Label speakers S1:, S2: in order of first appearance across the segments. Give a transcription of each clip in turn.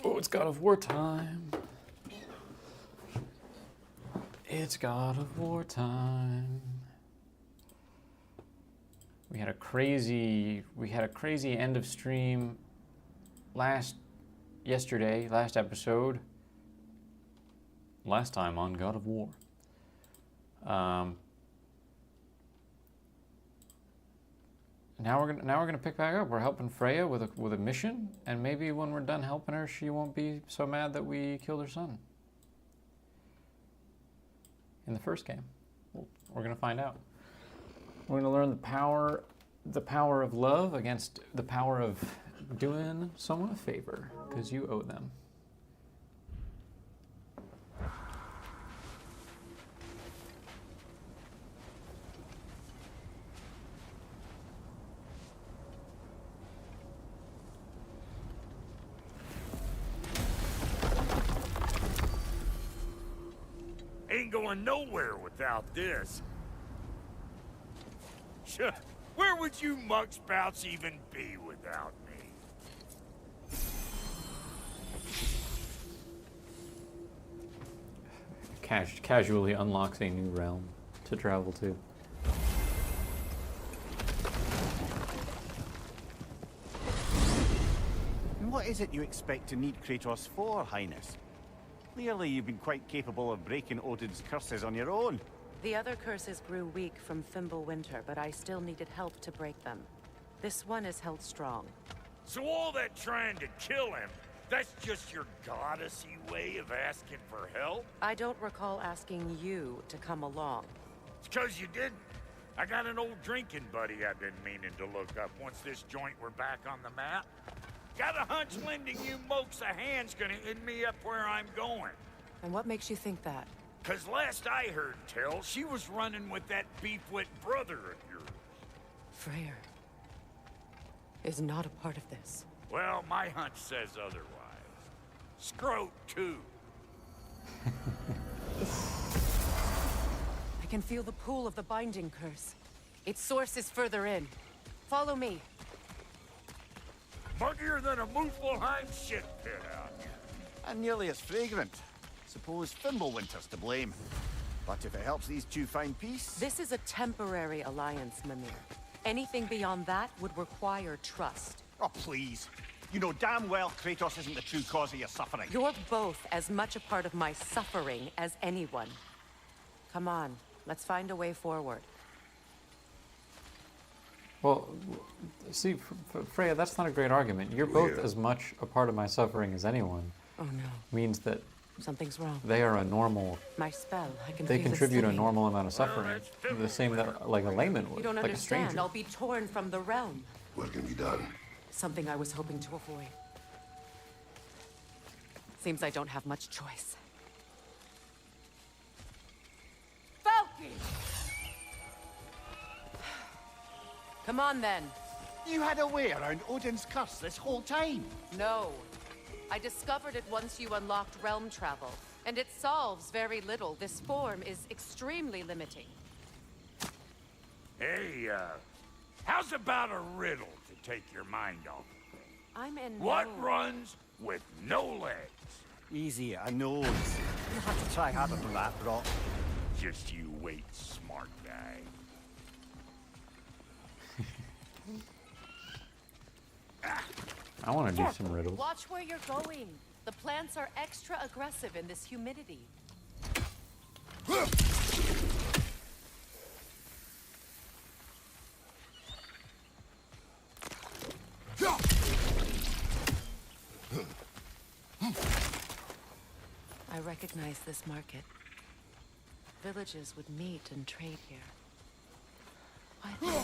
S1: Oh, it's God of War time. It's God of War time. We had a crazy end of stream last episode. Last time on God of War. Now we're gonna pick back up. We're helping Freya with a mission, and maybe when we're done helping her, she won't be so mad that we killed her son. In the first game, we're gonna find out. We're gonna learn the power of love against the power of doing someone a favor because you owe them.
S2: Ain't going nowhere without this. Where would you muckspouts even be without me?
S1: Casually unlocks a new realm to travel to.
S3: And what is it you expect to need Kratos for, Highness? Clearly you've been quite capable of breaking Odin's curses on your own.
S4: The other curses grew weak from Fimbulwinter, but I still needed help to break them. This one is held strong.
S2: So all that trying to kill him, that's just your goddessy way of asking for help?
S4: I don't recall asking you to come along.
S2: It's 'cause you didn't. I got an old drinking buddy I've been meaning to look up once this joint were back on the map. Got a hunch lending you mokes a hand's gonna end me up where I'm going.
S4: And what makes you think that?
S2: 'Cause last I heard tell, she was running with that beefwit brother of yours.
S4: Freyr is not a part of this.
S2: Well, my hunch says otherwise. Scrote, too.
S4: I can feel the pull of the binding curse. Its source is further in. Follow me.
S2: Muggier than a Muspelheim shit pit out here.
S3: And nearly as fragrant. Suppose Fimbulwinter's to blame. But if it helps these two find peace...
S4: This is a temporary alliance, Mimir. Anything beyond that would require trust.
S3: Oh, please. You know damn well Kratos isn't the true cause of your suffering.
S4: You're both as much a part of my suffering as anyone. Come on, let's find a way forward.
S1: Well, see, Freya, that's not a great argument. You're both as much a part of my suffering as anyone.
S4: Oh no.
S1: Means that
S4: Something's wrong.
S1: they are a normal.
S4: My spell, I can
S1: They
S4: feel it
S1: contribute a
S4: slipping.
S1: normal amount of suffering, the same that like a layman would,
S4: You don't
S1: like a
S4: understand.
S1: stranger.
S4: I'll be torn from the realm.
S5: What can be done?
S4: Something I was hoping to avoid. Seems I don't have much choice. Lowkey! Come on then.
S3: You had a way around Odin's curse this whole time.
S4: No. I discovered it once you unlocked realm travel, and it solves very little. This form is extremely limiting.
S2: Hey, how's about a riddle to take your mind off?
S4: I'm in
S2: What
S4: no...
S2: runs with no legs?
S3: Easy, I know. You'll have to try harder than that, Brock.
S2: Just you wait, smart guy.
S1: I want to do some riddles.
S4: Watch where you're going. The plants are extra aggressive in this humidity. I recognize this market. Villages would meet and trade here. Why then?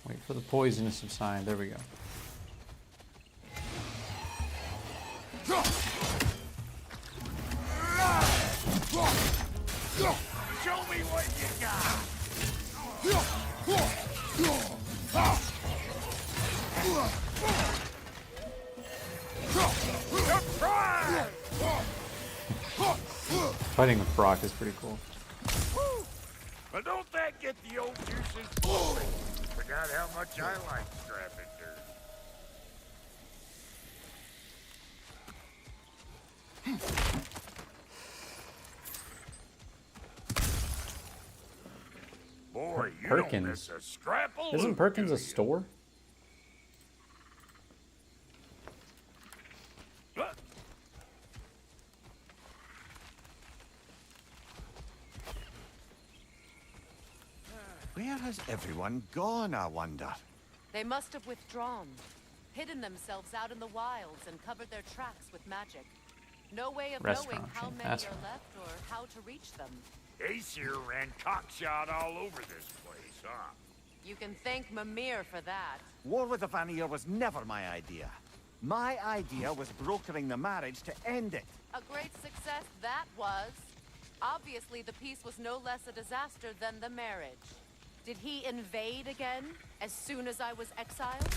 S1: Wait for the poison to subside. There we go.
S2: Show me what you got! Surprise!
S1: Fighting with Brock is pretty cool.
S2: But don't that get the old juices flowing? Forgot how much I like scrapping dirt. Boy, you don't
S1: Perkins.
S2: miss a scrap of
S1: Isn't
S2: loot,
S1: Perkins
S2: do
S1: a
S2: you?
S1: store?
S3: Where has everyone gone, I wonder?
S4: They must have withdrawn, hidden themselves out in the wilds and covered their tracks with magic. No way of knowing
S1: Restaurant
S4: how
S1: chain.
S4: many
S1: That's
S4: are
S1: right.
S4: left or how to reach them.
S2: Aesir ran cockshot all over this place, huh?
S4: You can thank Mimir for that.
S3: War with the Vanir was never my idea. My idea was brokering the marriage to end it.
S4: A great success that was. Obviously, the peace was no less a disaster than the marriage. Did he invade again, as soon as I was exiled?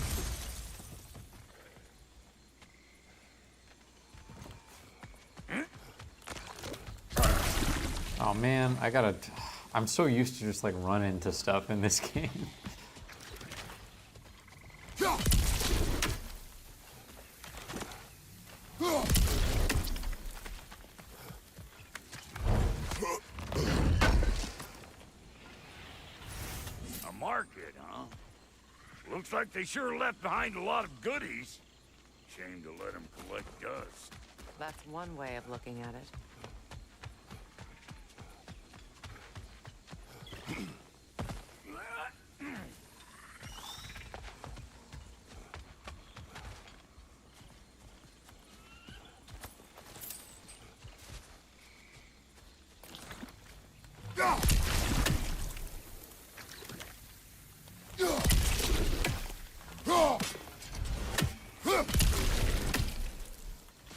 S1: Oh man, I'm so used to just like run into stuff in this game.
S2: A market, huh? Looks like they sure left behind a lot of goodies. Shame to let them collect dust.
S4: That's one way of looking at it.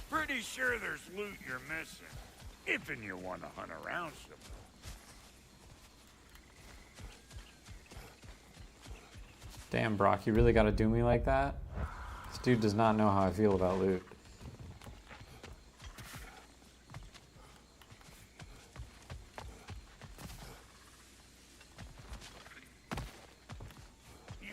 S2: Pretty sure there's loot you're missing. If and you want to hunt around some.
S1: Damn, Brock, you really gotta do me like that? This dude does not know how I feel about loot.
S2: Yeah.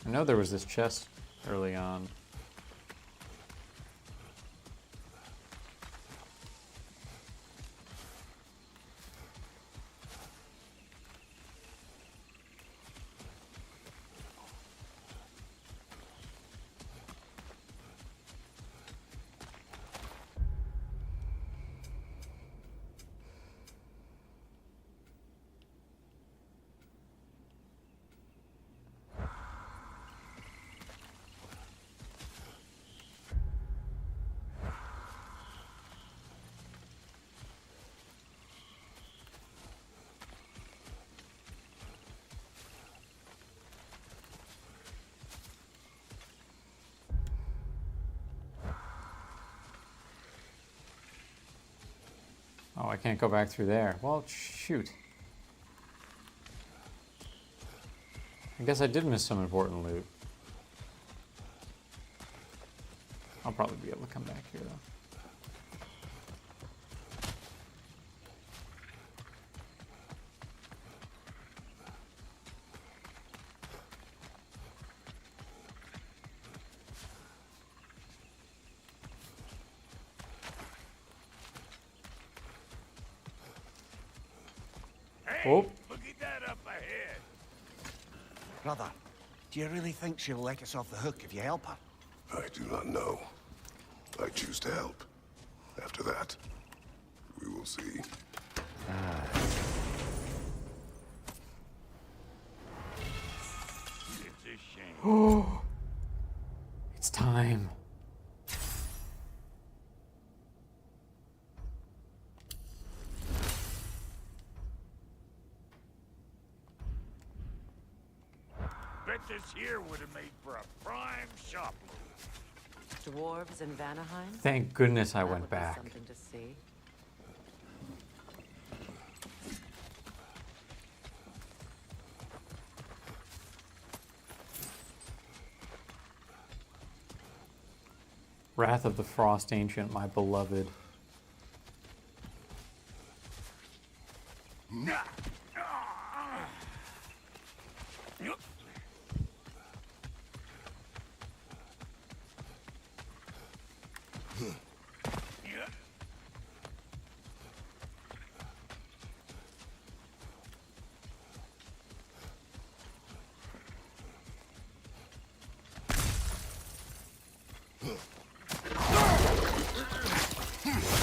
S1: I know there was this chest early on. Oh, I can't go back through there. Well, shoot. I guess I did miss some important loot. I'll probably be able to come back here, though.
S2: Hey,
S1: Oh.
S2: look at that up ahead.
S3: Brother, do you really think she'll let us off the hook if you help her?
S5: I do not know. I choose to help. After that, we will see.
S2: It's a shame.
S1: It's time.
S2: here would have made for a prime shop.
S4: Dwarves in Vanaheim?
S1: Thank goodness I
S4: That
S1: went
S4: would be
S1: back.
S4: something to see.
S1: Wrath of the Frost Ancient, my beloved.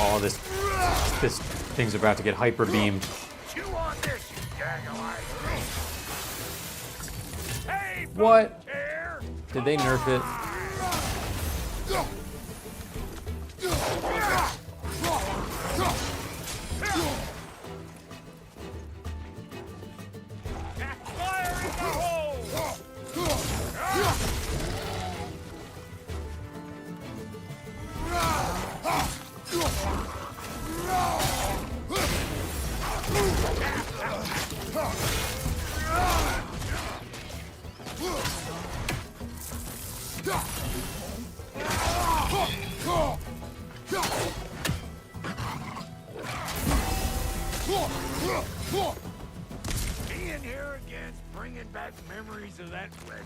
S1: Oh, this thing's about to get hyper beamed.
S2: Chew on this, you gaggle-eyed thing. Hey,
S1: What?
S2: Voltaire!
S1: Did they nerf it?
S2: Fire in the hole! Being here again's bringing back memories of that wedding.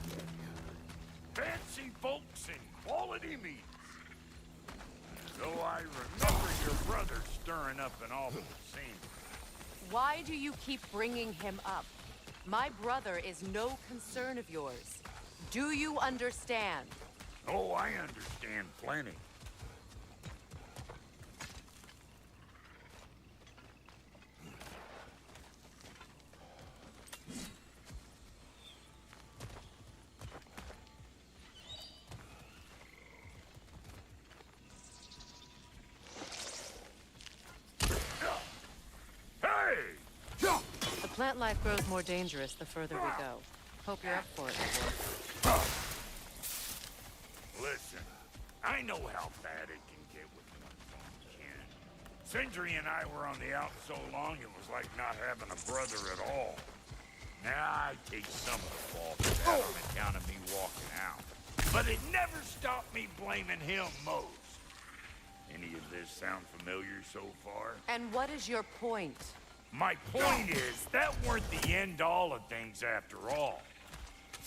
S2: Fancy folks and quality meats. Though I remember your brother stirring up an awful scene.
S4: Why do you keep bringing him up? My brother is no concern of yours. Do you understand?
S2: Oh, I understand plenty. Hey!
S4: The plant life grows more dangerous the further we go. Hope you're up for it, Edward.
S2: Listen, I know how bad it can get with one kin. Sindri and I were on the out so long it was like not having a brother at all. Now I take some of the fall for that on account of me walking out. But it never stopped me blaming him most. Any of this sound familiar so far?
S4: And what is your point?
S2: My point is, that weren't the end-all of things after all.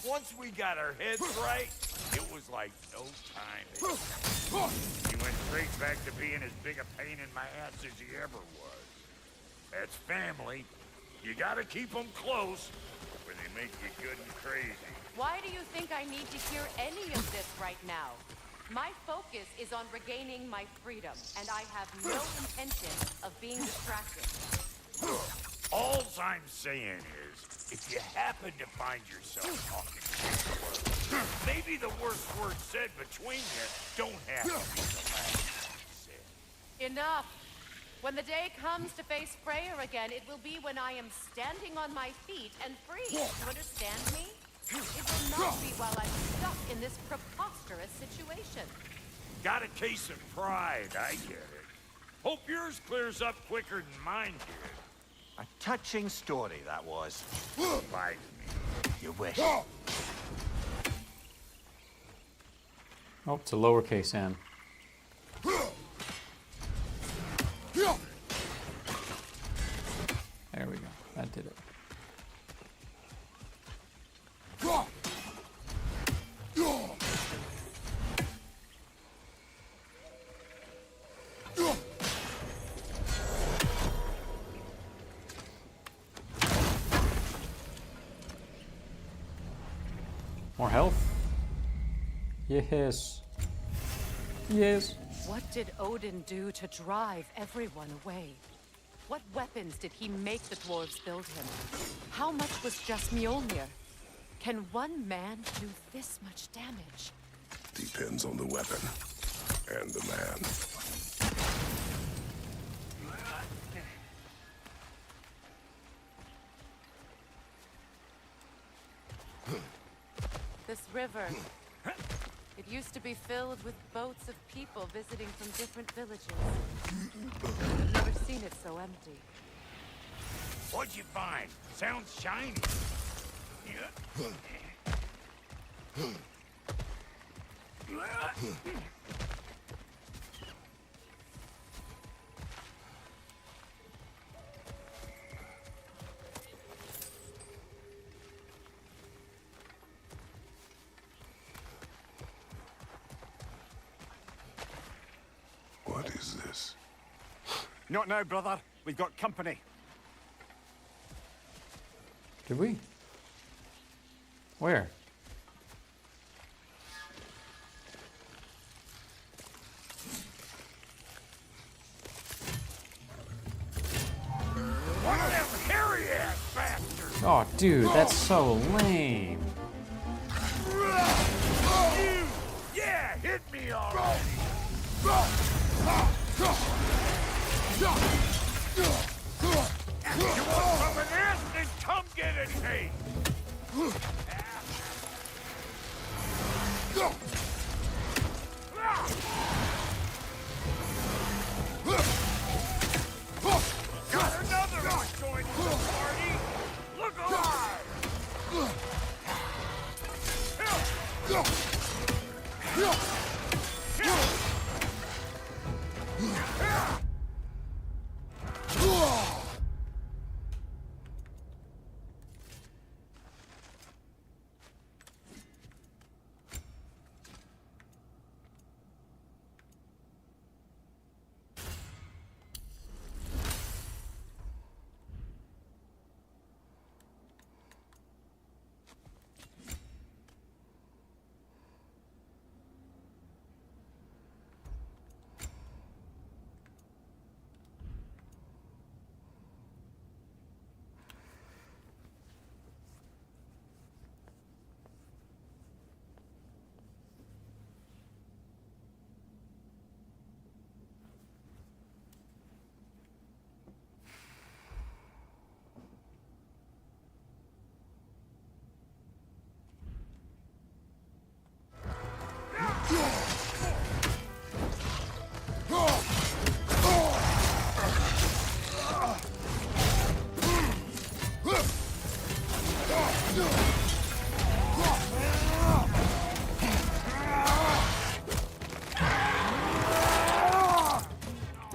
S2: Once we got our heads right, it was like no time. He went straight back to being as big a pain in my ass as he ever was. That's family. You gotta keep them close, or they make you good and crazy.
S4: Why do you think I need to hear any of this right now? My focus is on regaining my freedom, and I have no intention of being distracted.
S2: Alls I'm saying is, if you happen to find yourself talking shit, maybe the worst word said between you don't have to be the last said.
S4: Enough! When the day comes to face Freyr again, it will be when I am standing on my feet and free. You understand me? It will not be while I'm stuck in this preposterous situation.
S2: Got a case of pride, I get it. Hope yours clears up quicker than mine did.
S3: A touching story, that was.
S2: By me.
S3: You wish.
S1: Oh, it's a lowercase n. There we go. That did it. More health? Yes. Yes.
S4: What did Odin do to drive everyone away? What weapons did he make the dwarves build him? How much was just Mjolnir? Can one man do this much damage?
S5: Depends on the weapon and the man.
S4: river. It used to be filled with boats of people visiting from different villages. I've never seen it so empty.
S2: What'd you find? Sounds shiny.
S5: What is this?
S3: Not now, brother. We've got company.
S1: Did we? Where?
S2: One of them hairy-ass bastards!
S1: Oh, dude, that's so lame.
S2: You! Yeah, hit me already! You want some of this? Then come get it, hey! Got another one joining the party! Look alive!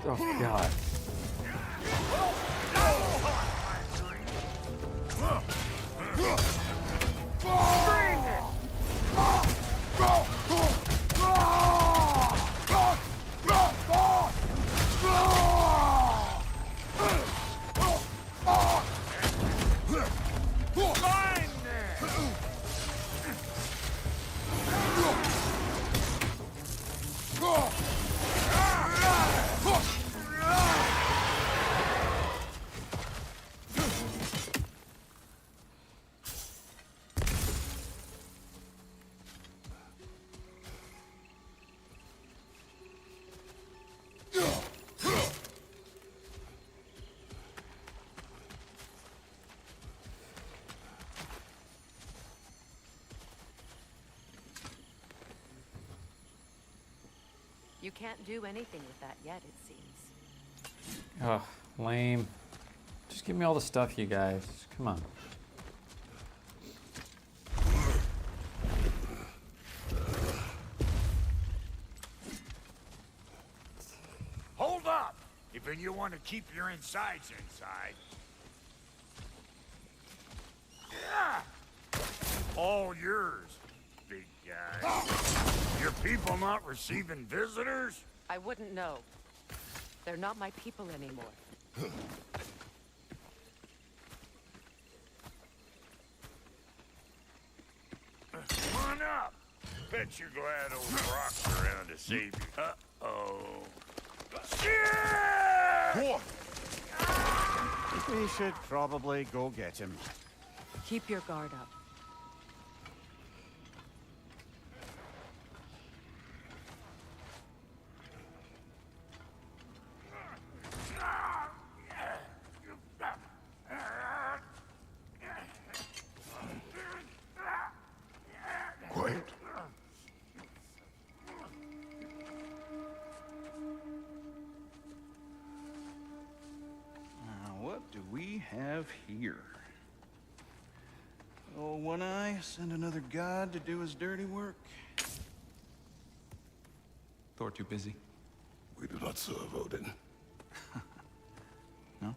S1: Oh, God.
S4: You can't do anything with that yet, it seems.
S1: Ugh, lame. Just give me all the stuff, you guys. Come on.
S2: Hold up! If you want to keep your insides inside. Yeah! All yours, big guy. Your people not receiving visitors?
S4: I wouldn't know. They're not my people anymore.
S2: Come on up. Bet you're glad old Brock's around to save you. Uh-oh. Shit!
S3: We should probably go get him.
S4: Keep your guard up.
S5: Quiet.
S6: have here? Oh, One Eye, send another god to do his dirty work. Thor too busy?
S5: We do not serve Odin.
S6: No?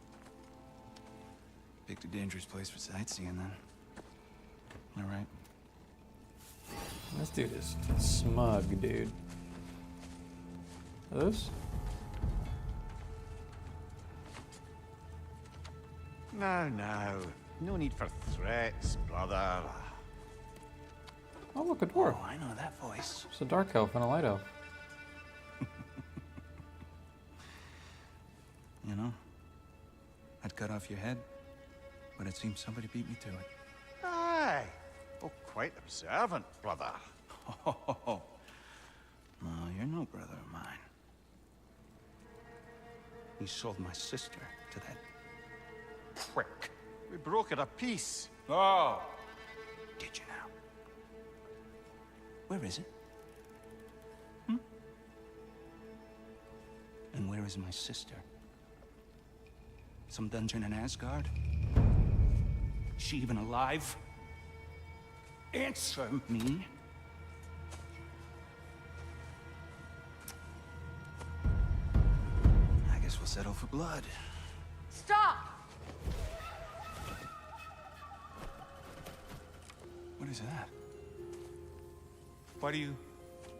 S6: Picked a dangerous place for sightseeing, then. All right.
S1: This dude is smug, dude. Are those?
S3: Now, now. No need for threats, brother.
S1: Oh, look, a dwarf.
S6: Oh, I know that voice.
S1: It's a dark elf and a light elf.
S6: You know, I'd cut off your head, but it seems somebody beat me to it.
S3: Aye. Oh, quite observant, brother.
S6: Oh, no, you're no brother of mine. You sold my sister to that prick.
S3: We broke it a piece.
S6: Oh! Did you now? Where is it? And where is my sister? Some dungeon in Asgard? Is she even alive? Answer me. I guess we'll settle for blood.
S4: Stop!
S6: What is that? Why do you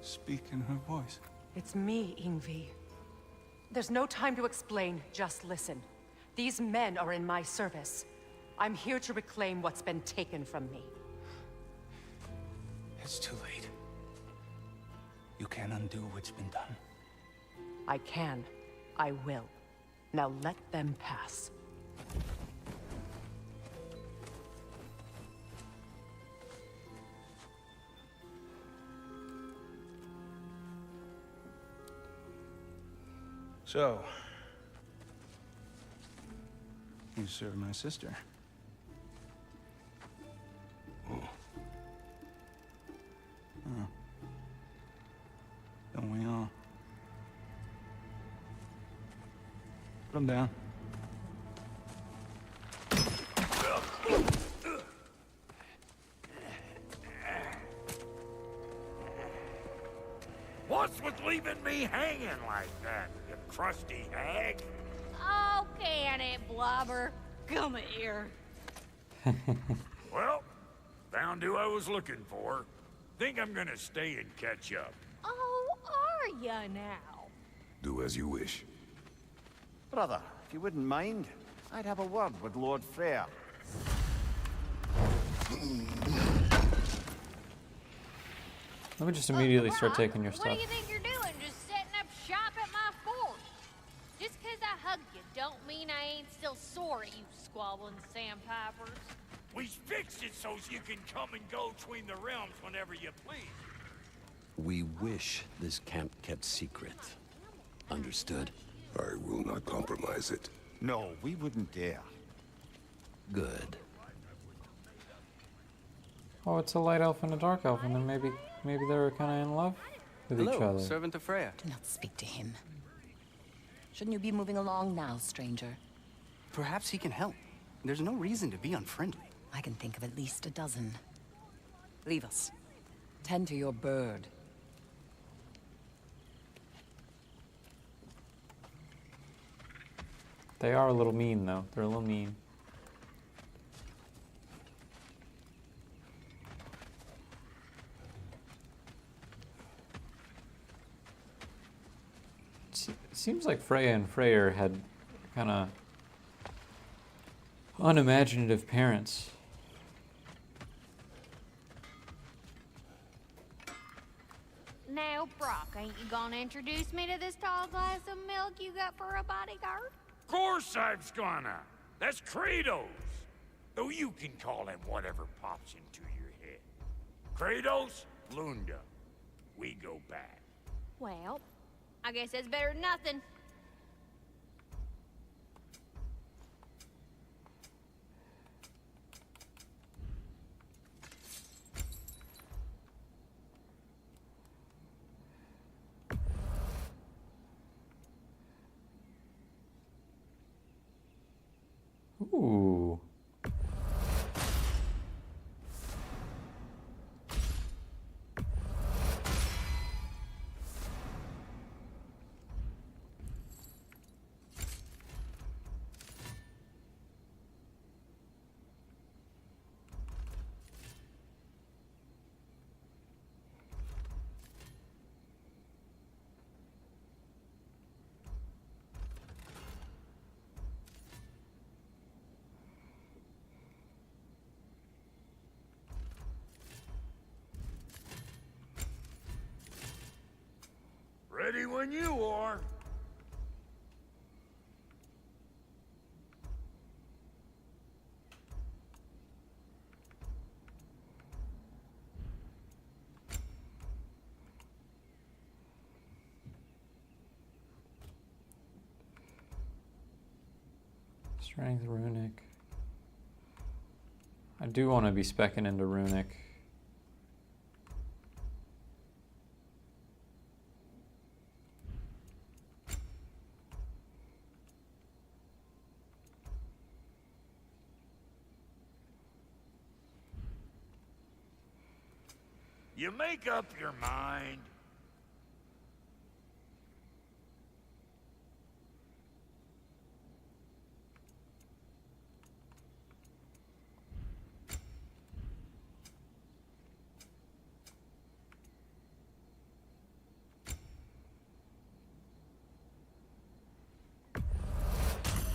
S6: speak in her voice?
S4: It's me, Ingvi. There's no time to explain, just listen. These men are in my service. I'm here to reclaim what's been taken from me.
S6: It's too late. You can't undo what's been done.
S4: I can. I will. Now let them pass.
S6: So, you served my sister. Oh. Don't we all? Put him down.
S2: What's with leaving me hanging like that, you crusty hag?
S7: Oh, can it, Blobber? Come here.
S2: Well, found who I was looking for. Think I'm gonna stay and catch up.
S7: Oh, are ya now?
S5: Do as you wish.
S3: Brother, if you wouldn't mind, I'd have a word with Lord Freyr.
S1: Let me just immediately start taking your
S7: What
S1: stuff.
S7: do you think you're doing? Just setting up shop at my fort? Just 'cause I hugged you don't mean I ain't still sore at you squabbling sandpipers.
S2: We fixed it so you can come and go between the realms whenever you please.
S8: We wish this camp kept secret. Understood?
S5: I will not compromise it.
S3: No, we wouldn't dare.
S8: Good.
S1: Oh, it's a light elf and a dark elf, and then maybe they're kind of in love with each other.
S6: Servant of Freya.
S9: Do not speak to him. Shouldn't you be moving along now, stranger?
S6: Perhaps he can help. There's no reason to be unfriendly.
S9: I can think of at least a dozen. Leave us. Tend to your bird.
S1: They are a little mean, though. They're a little mean. It seems like Freya and Freyr had kind of unimaginative parents.
S7: Now, Brock, ain't you gonna introduce me to this tall glass of milk you got for a bodyguard?
S2: Of course I've gonna. That's Kratos. Though you can call him whatever pops into your head. Kratos, Lunda. We go back.
S7: Well, I guess that's better than nothing.
S1: Ooh.
S2: Ready when you are.
S1: Strength runic. I do want to be speccing into runic.
S2: You make up your mind.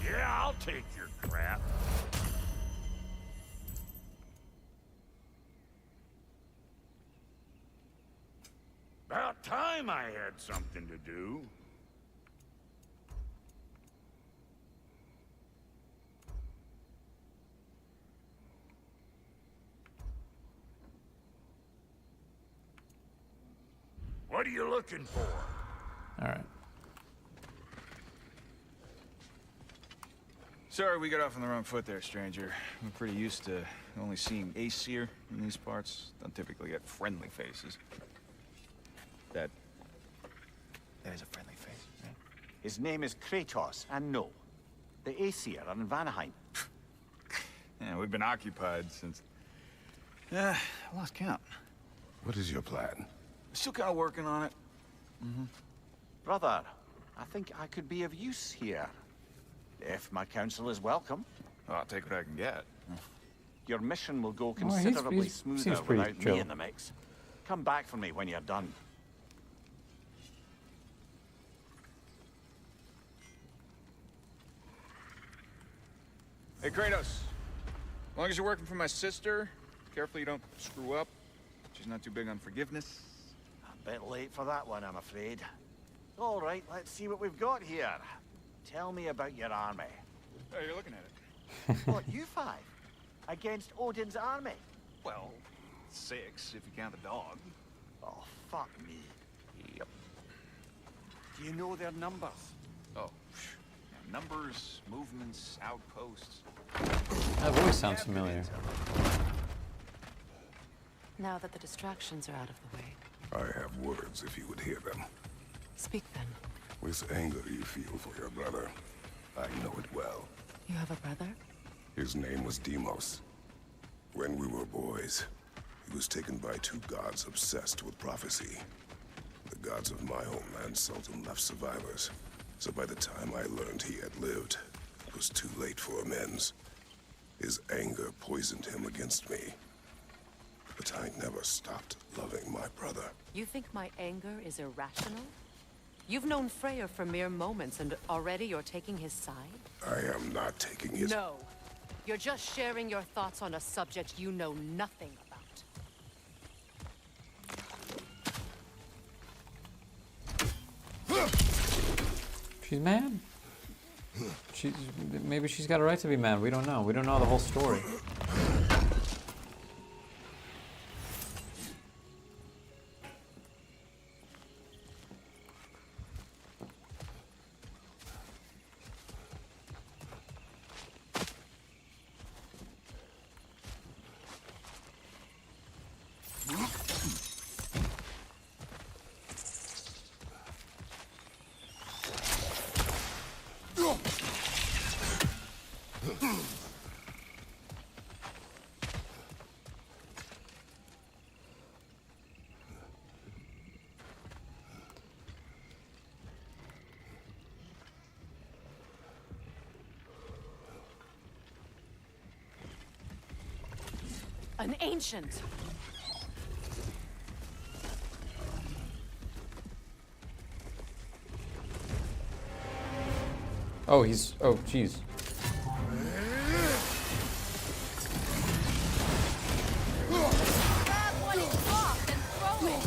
S2: Yeah, I'll take your crap. About time I had something to do. What are you looking for?
S1: All right.
S6: Sorry we got off on the wrong foot there, stranger. We're pretty used to only seeing Aesir in these parts. Don't typically get friendly faces. That is a friendly face, right?
S3: His name is Kratos, and no, the Aesir are in Vanaheim.
S6: Yeah, we've been occupied since... I lost count.
S5: What is your plan?
S6: Still kind of working on it.
S3: Brother, I think I could be of use here. If my counsel is welcome.
S6: Well, I'll take what I can get.
S3: Your mission will go
S1: he's-
S3: considerably
S1: seems
S3: smoother
S1: pretty
S3: without
S1: chill.
S3: me in the mix. Come back for me when you're done.
S6: Hey, Kratos. As long as you're working for my sister, careful you don't screw up. She's not too big on forgiveness.
S3: A bit late for that one, I'm afraid. All right, let's see what we've got here. Tell me about your army.
S6: Oh, you're looking at it.
S3: What, you five? Against Odin's army?
S6: Well, 6 if you count the dog.
S3: Oh, fuck me.
S6: Yep.
S3: Do you know their numbers?
S6: Oh, yeah, numbers, movements, outposts.
S1: That voice sounds familiar.
S4: Now that the distractions are out of the way,
S5: I have words if you would hear them.
S4: speak then.
S5: With anger you feel for your brother, I know it well.
S4: You have a brother?
S5: His name was Deimos. When we were boys, he was taken by 2 gods obsessed with prophecy. The gods of my homeland seldom left survivors, so by the time I learned he had lived, it was too late for amends. His anger poisoned him against me. But I never stopped loving my brother.
S4: You think my anger is irrational? You've known Freyr for mere moments, and already you're taking his side?
S5: I am not taking his...
S4: No. You're just sharing your thoughts on a subject you know nothing about.
S1: She's mad. Maybe she's got a right to be mad. We don't know. We don't know the whole story.
S4: An ancient.
S1: Oh, he's... Oh, jeez.
S7: Grab what it dropped and throw it.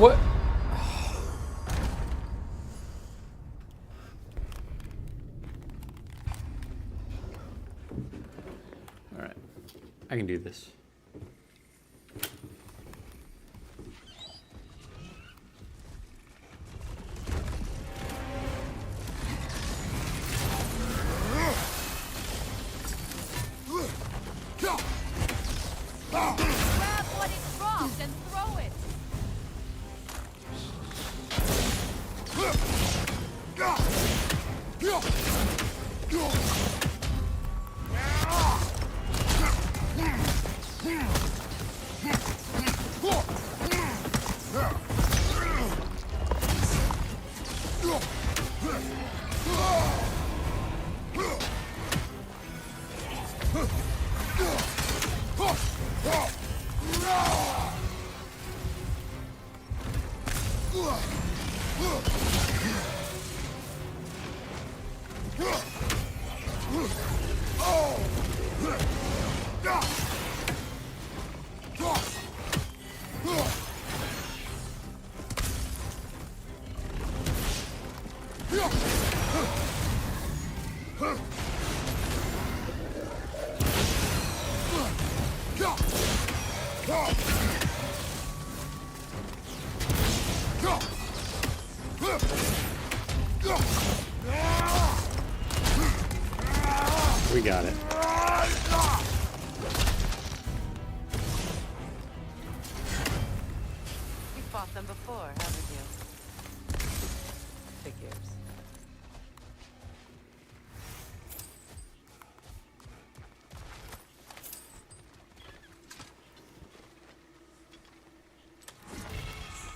S1: What? All right, I can do this.
S7: Grab what it dropped and throw it.
S1: We got it.
S4: You fought them before, haven't you? Figures.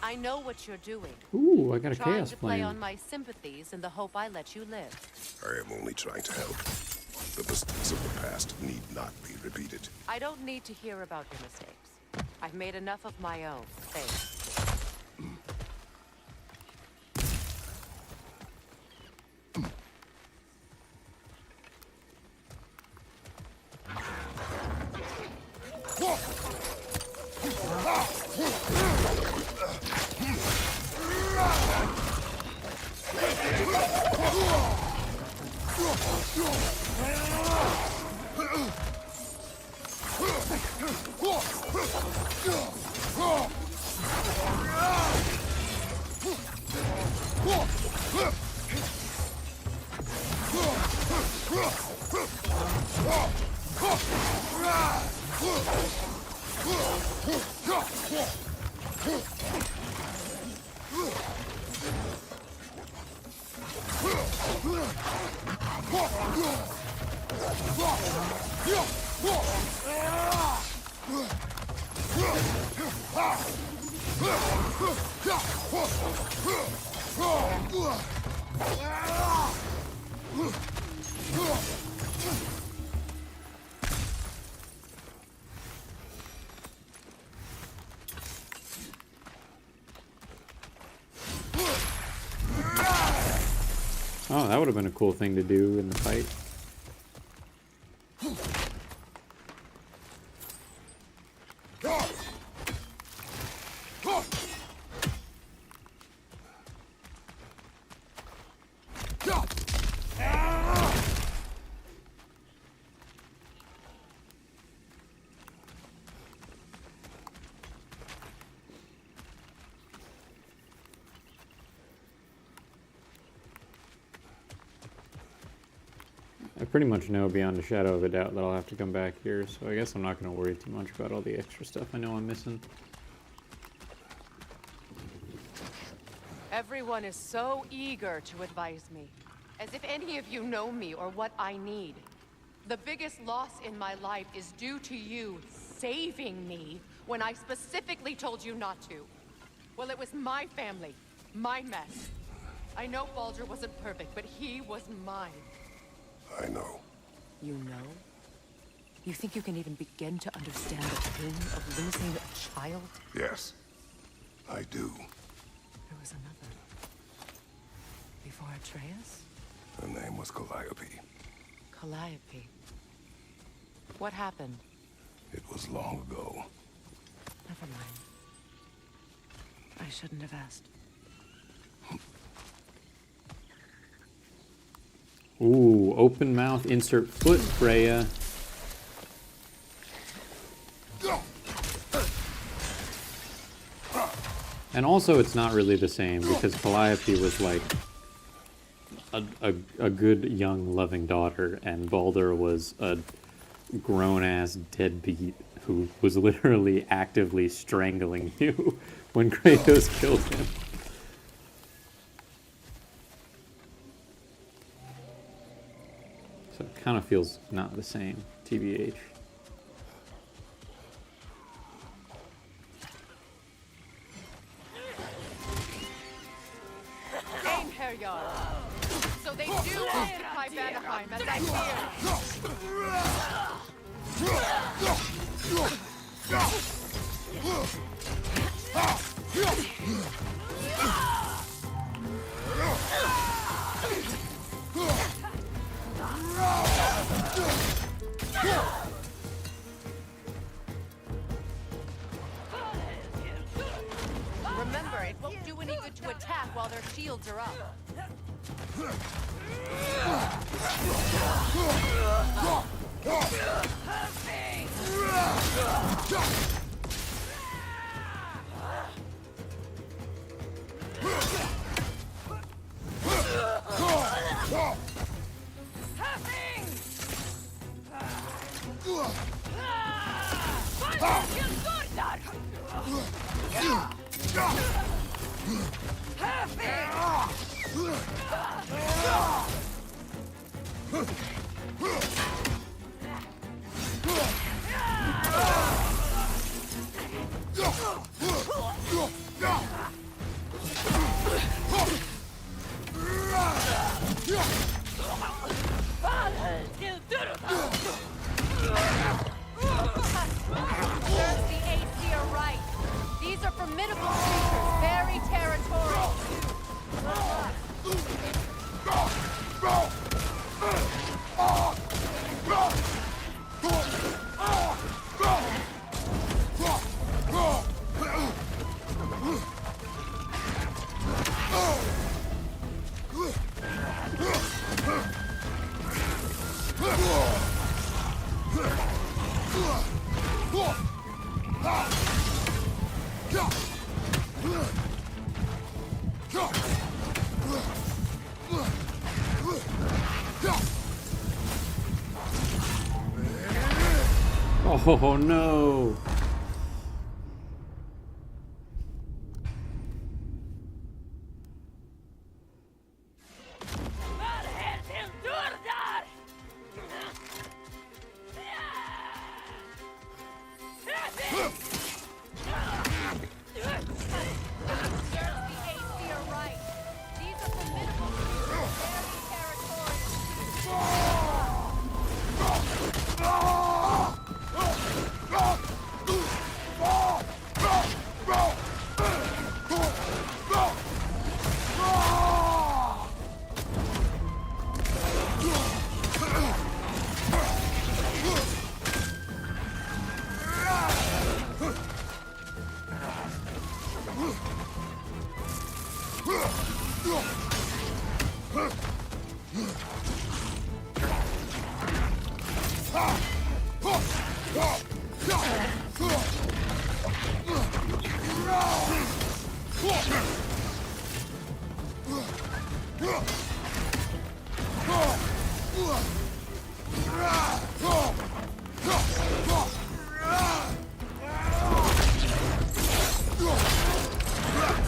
S4: I know what you're doing.
S1: Ooh, I got a
S4: Trying
S1: chaos
S4: to play
S1: plan.
S4: on my sympathies in the hope I let you live.
S5: I am only trying to help. The mistakes of the past need not be repeated.
S4: I don't need to hear about your mistakes. I've made enough of my own. Thanks.
S1: Oh, that would have been a cool thing to do in the fight. pretty much know beyond a shadow of a doubt that I'll have to come back here, so I guess I'm not going to worry too much about all the extra stuff I know I'm missing.
S4: Everyone is so eager to advise me, as if any of you know me or what I need. The biggest loss in my life is due to you saving me when I specifically told you not to. Well, it was my family, my mess. I know Baldur wasn't perfect, but he was mine.
S5: I know.
S9: You know? You think you can even begin to understand the pain of losing a child?
S5: Yes, I do.
S9: There was another. Before Atreus?
S5: Her name was Calliope.
S4: Calliope. What happened?
S5: It was long ago.
S9: Never mind. I shouldn't have asked.
S1: Ooh, open mouth, insert foot, Freya. And also, it's not really the same, because Calliope was like a good, young, loving daughter, and Baldur was a grown-ass deadbeat who was literally actively strangling you when Kratos killed him. So it kind of feels not the same, TBH.
S4: So they do occupy Vanaheim, as I Remember, it won't do any good to attack while their shields are up.
S1: Oh no!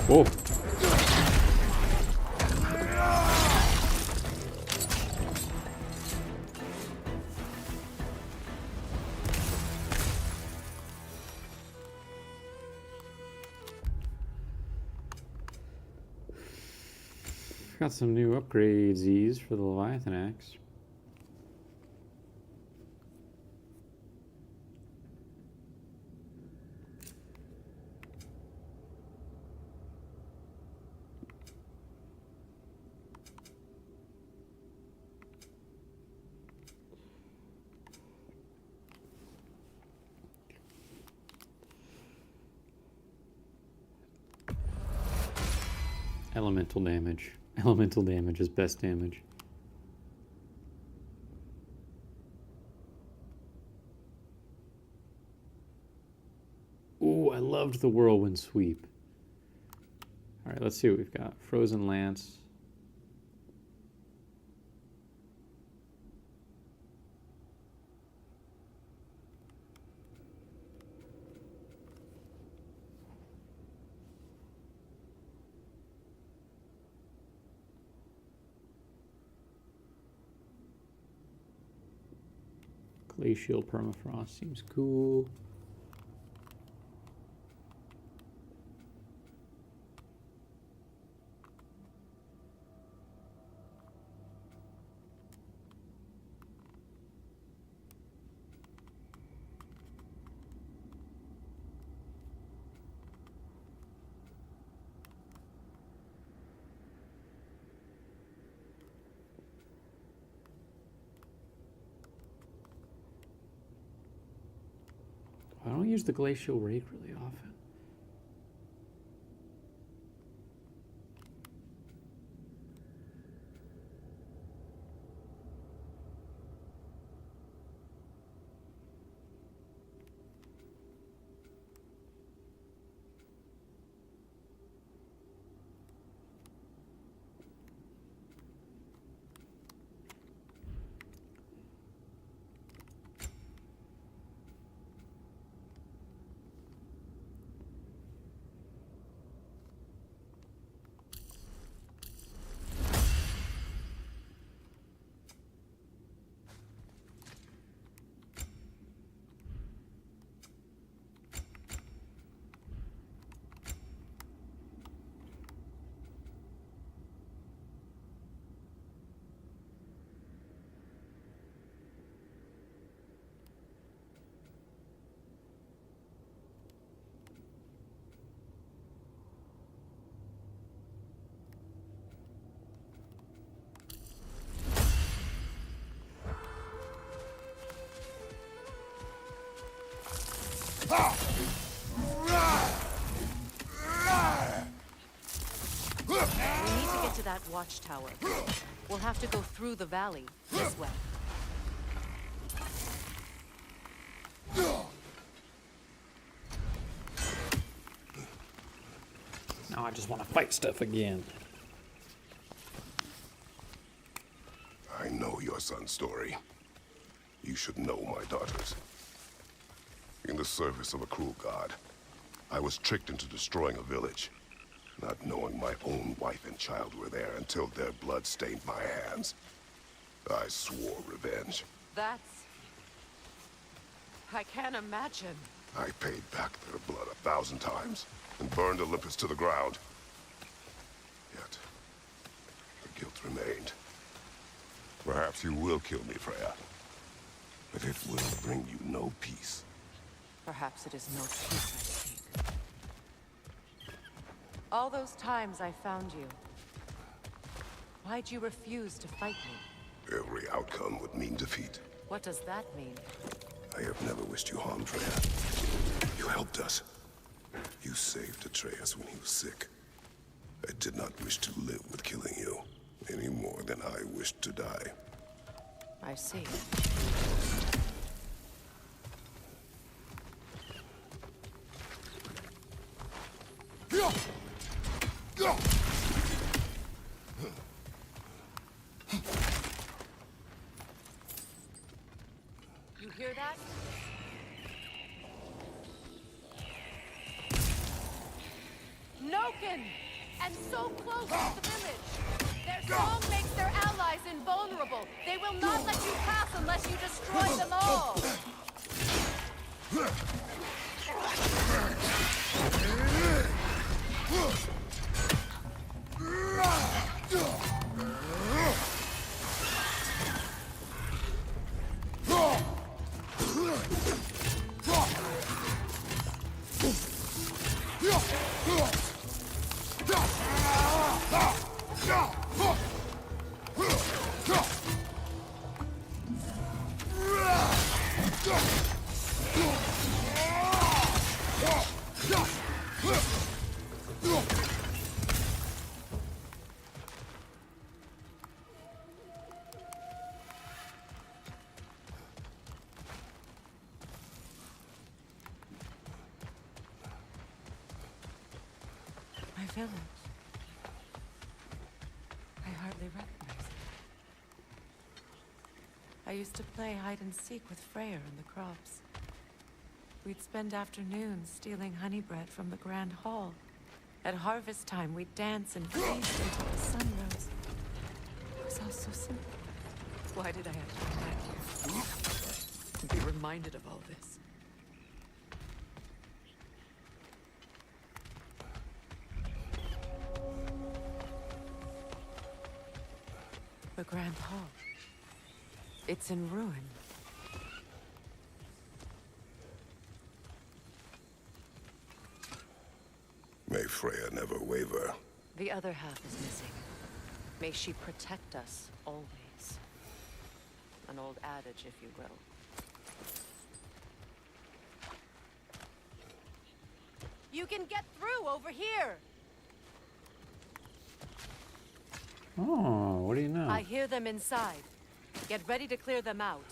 S1: Whoa. Got some new upgrades for the Leviathan axe. Elemental damage. Elemental damage is best damage. Ooh, I loved the whirlwind sweep. All right, let's see what we've got. Frozen Lance. Glacial permafrost seems cool. I don't use the glacial rake really often.
S4: We need to get to that watchtower. We'll have to go through the valley, this way.
S1: Now I just want to fight stuff again.
S5: I know your son's story. You should know my daughter's. In the service of a cruel god, I was tricked into destroying a village, not knowing my own wife and child were there until their blood stained my hands. I swore revenge.
S4: That's... I can't imagine.
S5: I paid back their blood 1,000 times and burned Olympus to the ground. Yet, the guilt remained. Perhaps you will kill me, Freya, but it will bring you no peace.
S4: Perhaps it is no peace I seek. All those times I found you, why'd you refuse to fight me?
S5: Every outcome would mean defeat.
S4: What does that mean?
S5: I have never wished you harm, Freya. You helped us. You saved Atreus when he was sick. I did not wish to live with killing you, any more than I wished to die.
S4: I see. You hear that? No! broken! And so close to the village! Their song makes their allies invulnerable! They will not let you pass unless you destroy them all!
S9: My village. I hardly recognize it. I used to play hide and seek with Freyr in the crops. We'd spend afternoons stealing honey bread from the Grand Hall. At harvest time, we'd dance and feast until the sun rose. It was all so simple. Why did I have to come back here? And be reminded of all this? The Grand Hall. It's in ruin.
S5: May Freya never waver.
S4: The other half is missing. May she protect us always. An old adage, if you will. You can get through over here!
S1: Oh, what do you know?
S4: I hear them inside. Get ready to clear them out.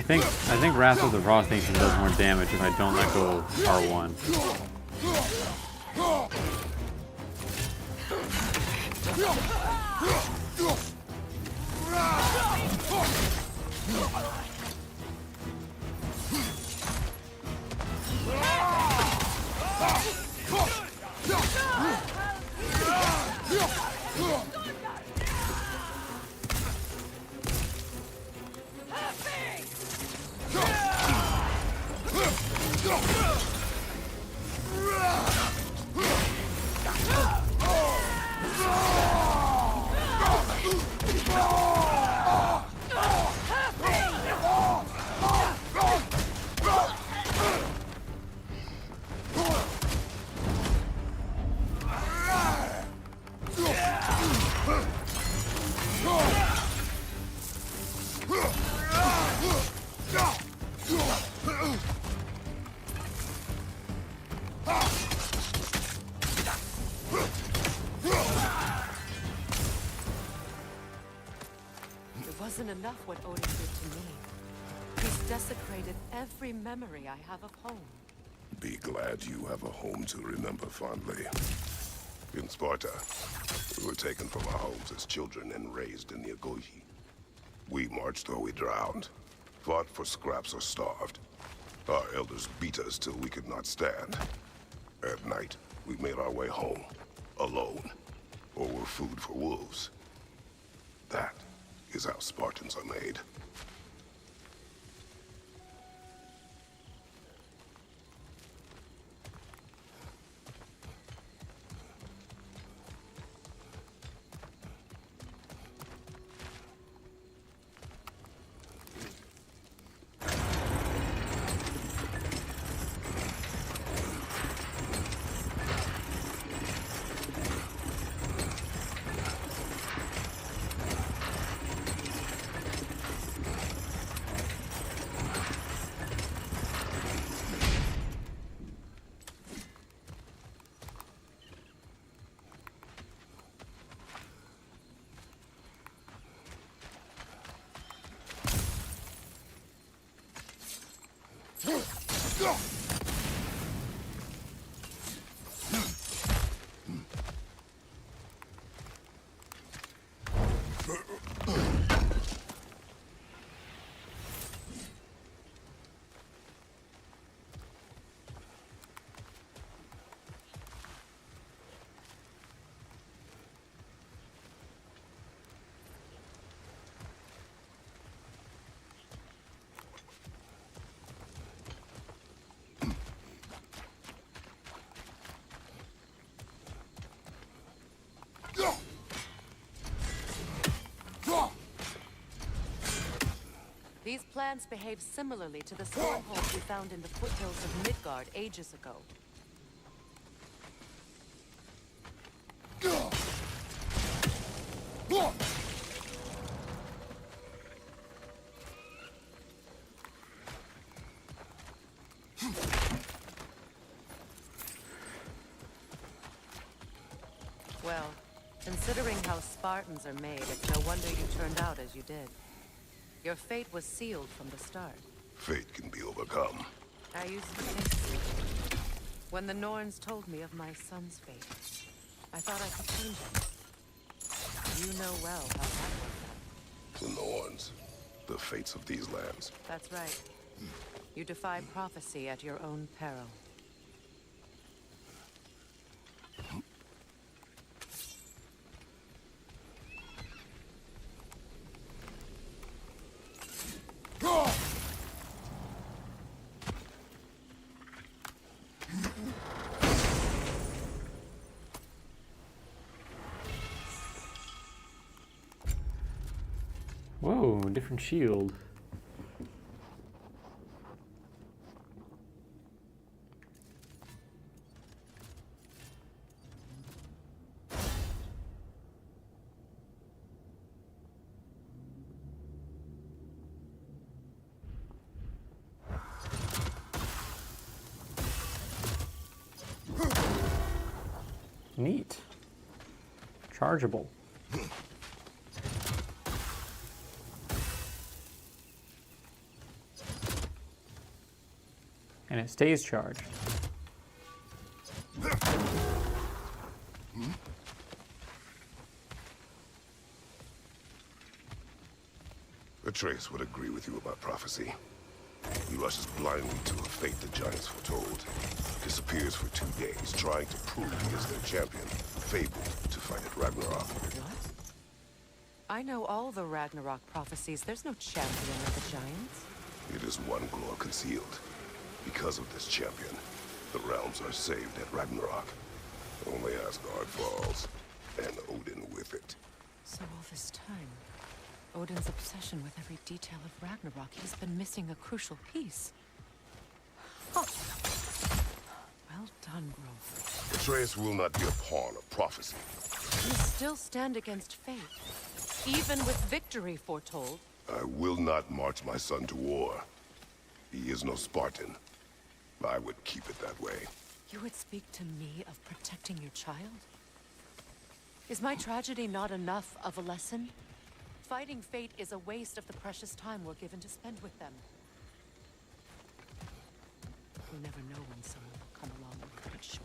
S1: I think Wrath of the Frost Ancient does more damage if I don't let go of R1.
S4: Wasn't enough what Odin did to me. He's desecrated every memory I have of home.
S5: Be glad you have a home to remember fondly. In Sparta, we were taken from our homes as children and raised in the Agogi. We marched or we drowned, fought for scraps or starved. Our elders beat us till we could not stand. At night, we made our way home, alone, or were food for wolves. That is how Spartans are made.
S4: These plants behave similarly to the strongholds we found in the foothills of Midgard ages ago. Well, considering how Spartans are made, it's no wonder you turned out as you did. Your fate was sealed from the start.
S5: Fate can be overcome.
S4: I used to think so. When the Norns told me of my son's fate, I thought I could change him. You know well how that worked out.
S5: The Norns. The fates of these lands.
S4: That's right. You defy prophecy at your own peril.
S1: Whoa, different shield. Neat. Chargeable. And it stays charged.
S5: Atreus would agree with you about prophecy. He rushes blindly to a fate the giants foretold. Disappears for 2 days, trying to prove he is their champion. Fabled to fight at Ragnarok.
S4: What? I know all the Ragnarok prophecies. There's no champion of the giants.
S5: It is one glow concealed. Because of this champion, the realms are saved at Ragnarok. Only Asgard falls, and Odin with it.
S4: So all this time, Odin's obsession with every detail of Ragnarok, he's been missing a crucial piece. Huh. Well done, Grove.
S5: Atreus will not be a pawn of prophecy.
S4: You still stand against fate, even with victory foretold.
S5: I will not march my son to war. He is no Spartan. I would keep it that way.
S4: You would speak to me of protecting your child? Is my tragedy not enough of a lesson? Fighting fate is a waste of the precious time we're given to spend with them. You never know when someone will come along and cut it short.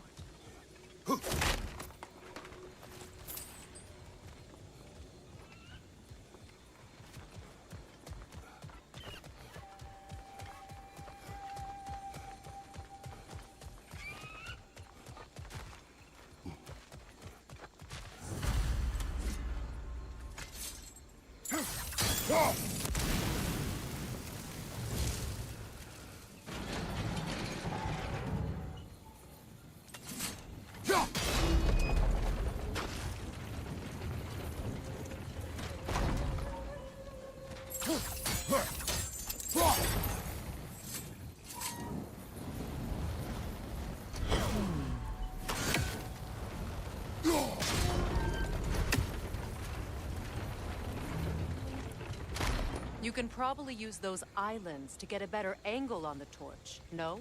S4: You can probably use those islands to get a better angle on the torch, no?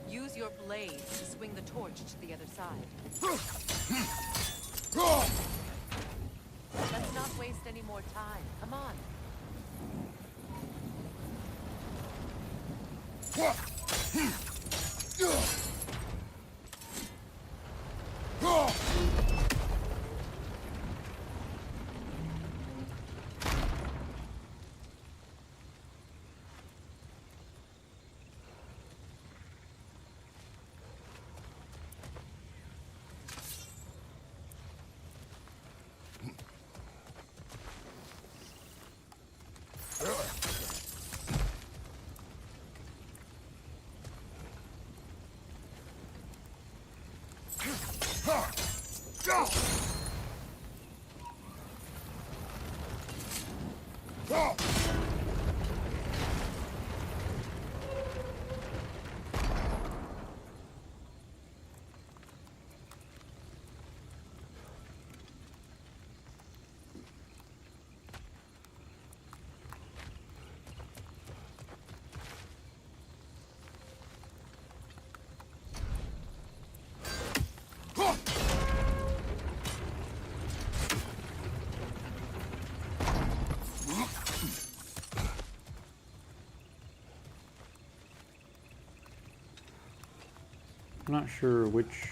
S4: Use your blades to swing the torch to the other side. Let's not waste any more time. Come on.
S1: I'm not sure which.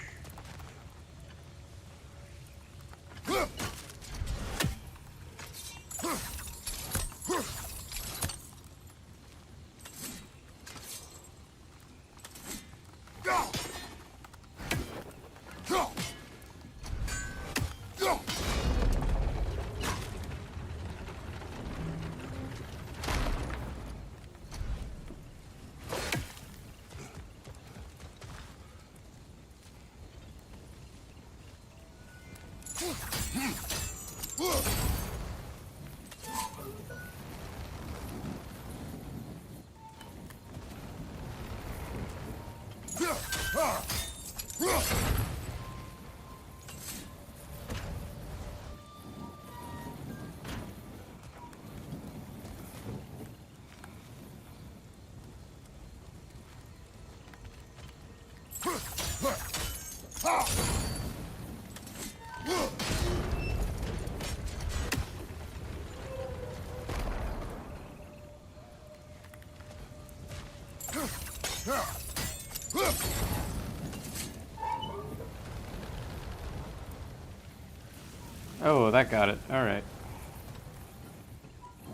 S1: Oh, that got it. All right.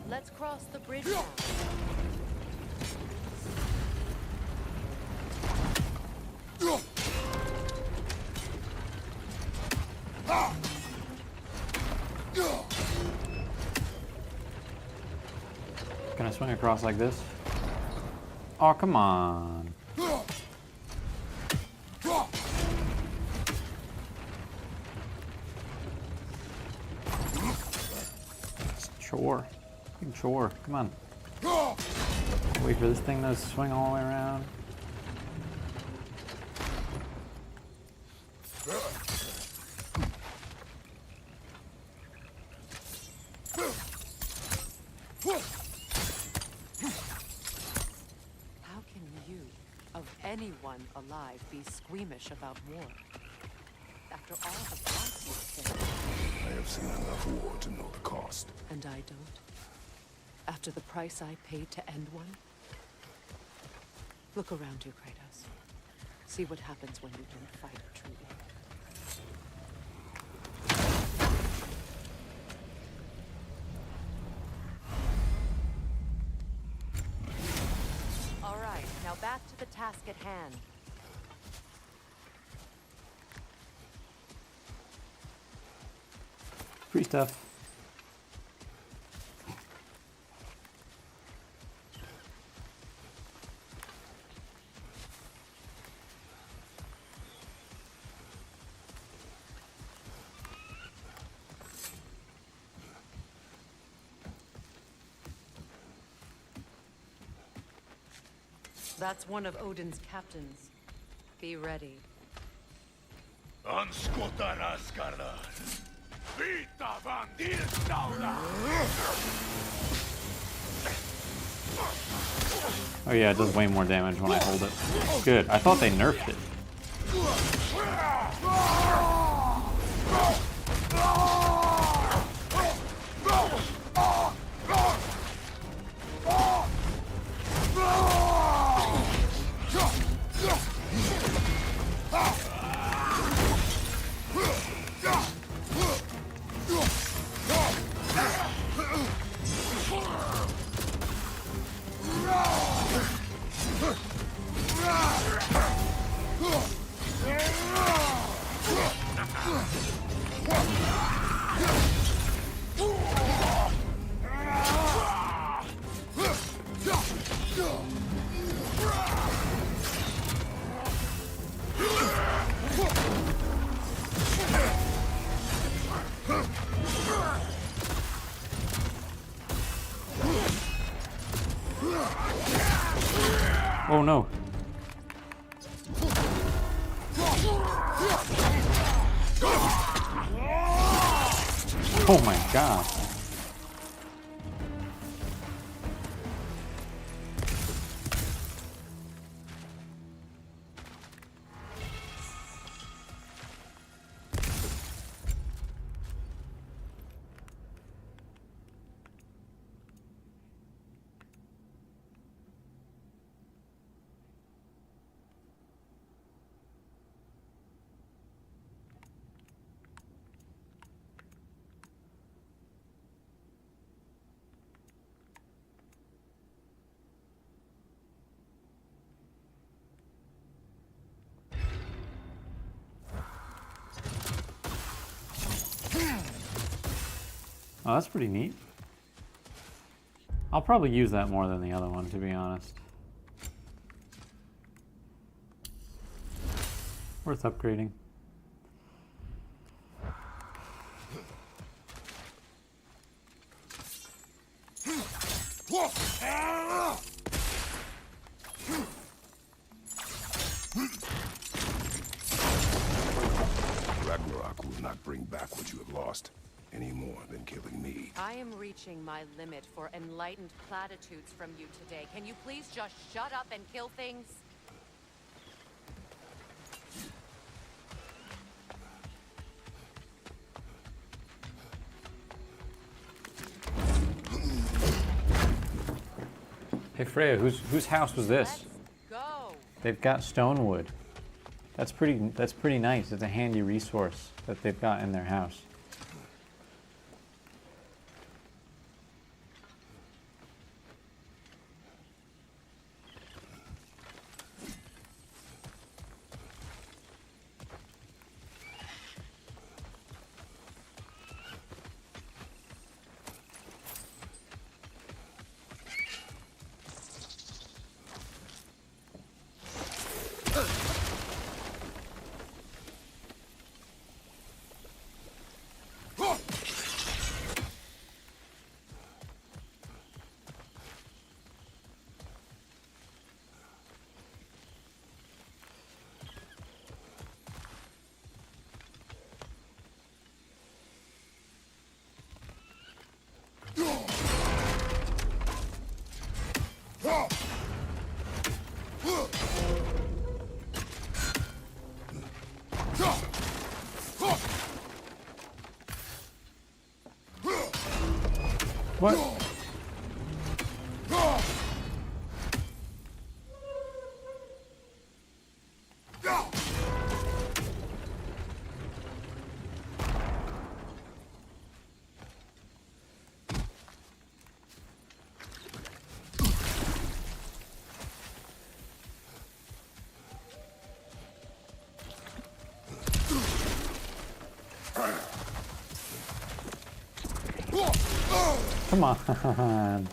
S4: Let's cross the bridge now.
S1: Can I swing across like this? Oh, come on. It's a chore. Big chore. Come on. Wait for this thing to swing all the way around.
S4: How can you, of anyone alive, be squeamish about war? After all the blood you've seen.
S5: I have seen enough war to know the cost.
S4: And I don't. After the price I paid to end one? Look around you, Kratos. See what happens when you don't fight truly. All right, now back to the task at hand.
S1: Free stuff.
S4: That's one of Odin's captains. Be ready.
S1: Oh yeah, it does way more damage when I hold it. Good. I thought they nerfed it. Oh no. Oh my god. Oh, that's pretty neat. I'll probably use that more than the other one, to be honest. Worth upgrading.
S5: Ragnarok will not bring back what you have lost, any more than killing me.
S4: I am reaching my limit for enlightened platitudes from you today. Can you please just shut up and kill things?
S1: Hey Freya, whose house was this?
S4: Let's go.
S1: They've got stone wood. That's pretty nice. It's a handy resource that they've got in their house. What? Come on.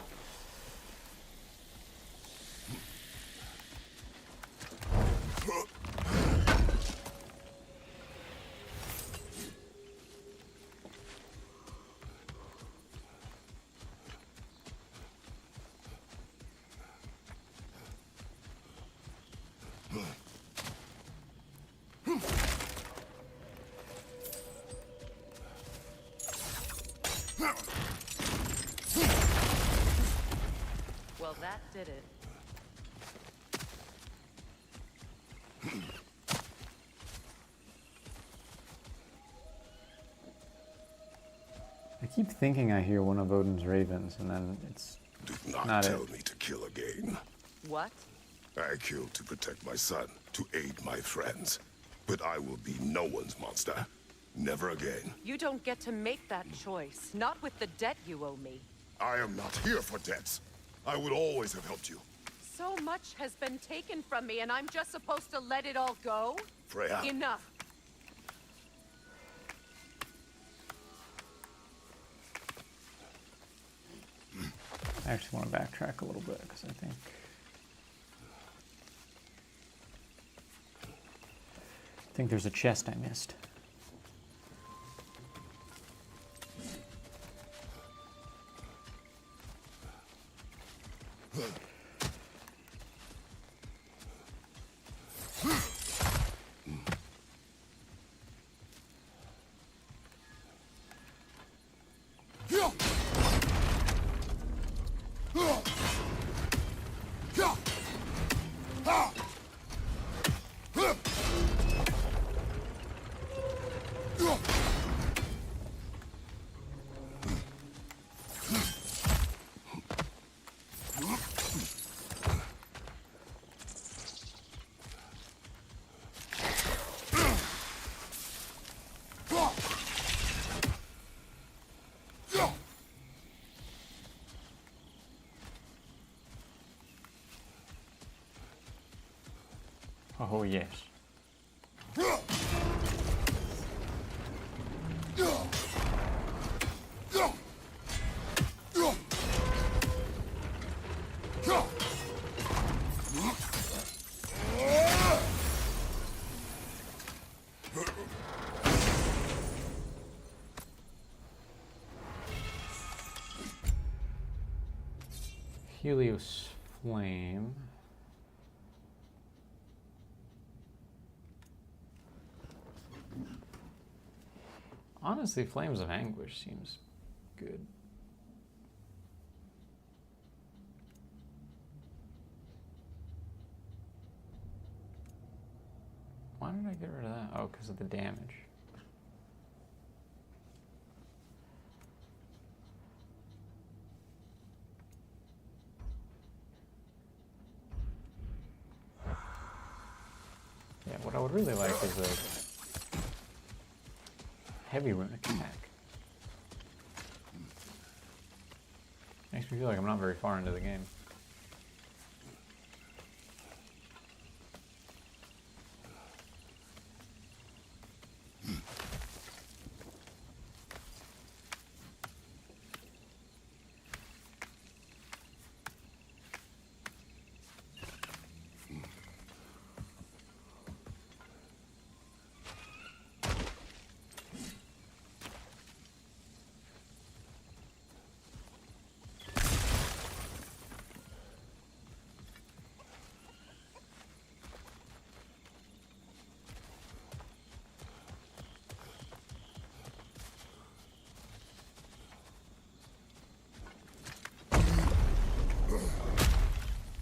S4: Well, that did it.
S1: I keep thinking I hear one of Odin's ravens, and then it's
S5: Do not
S1: not
S5: tell
S1: it.
S5: me to kill again.
S4: What?
S5: I killed to protect my son, to aid my friends. But I will be no one's monster. Never again.
S4: You don't get to make that choice. Not with the debt you owe me.
S5: I am not here for debts. I would always have helped you.
S4: So much has been taken from me, and I'm just supposed to let it all go?
S5: Freya.
S4: Enough.
S1: I actually want to backtrack a little bit because I think there's a chest I missed. Oh yes. Helios flame. Honestly, Flames of Anguish seems good. Why did I get rid of that? Oh, because of the damage. Yeah, what I would really like is a heavy runic attack. Makes me feel like I'm not very far into the game.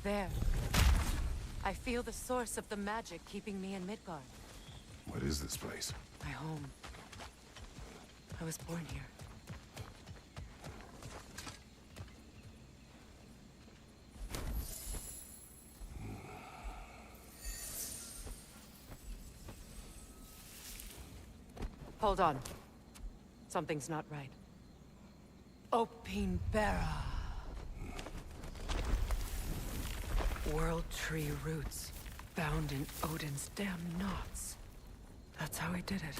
S4: There. I feel the source of the magic keeping me in Midgard.
S5: What is this place?
S4: My home. I was born here. Hold on. Something's not right. Opinbera. World tree roots, bound in Odin's damn knots. That's how he did it.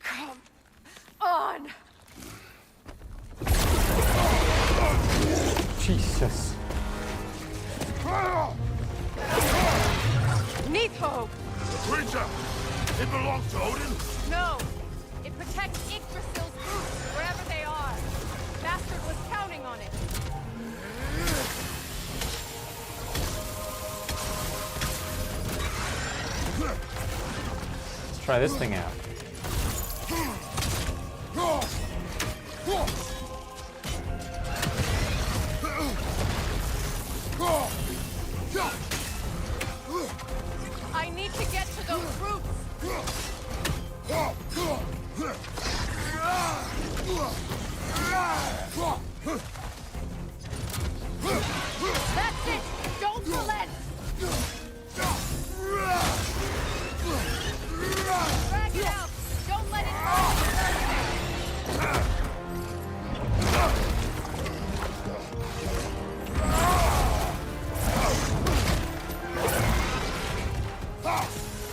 S4: Come on!
S1: Jesus.
S4: Neathhogue!
S5: Creature! It belongs to Odin?
S4: No! It protects Yggdrasil's roots, wherever they are. Bastard was counting on it.
S1: Let's try this thing out.
S4: I need to get to those roots. That's it! Don't relent! Drag it out! Don't let it fall!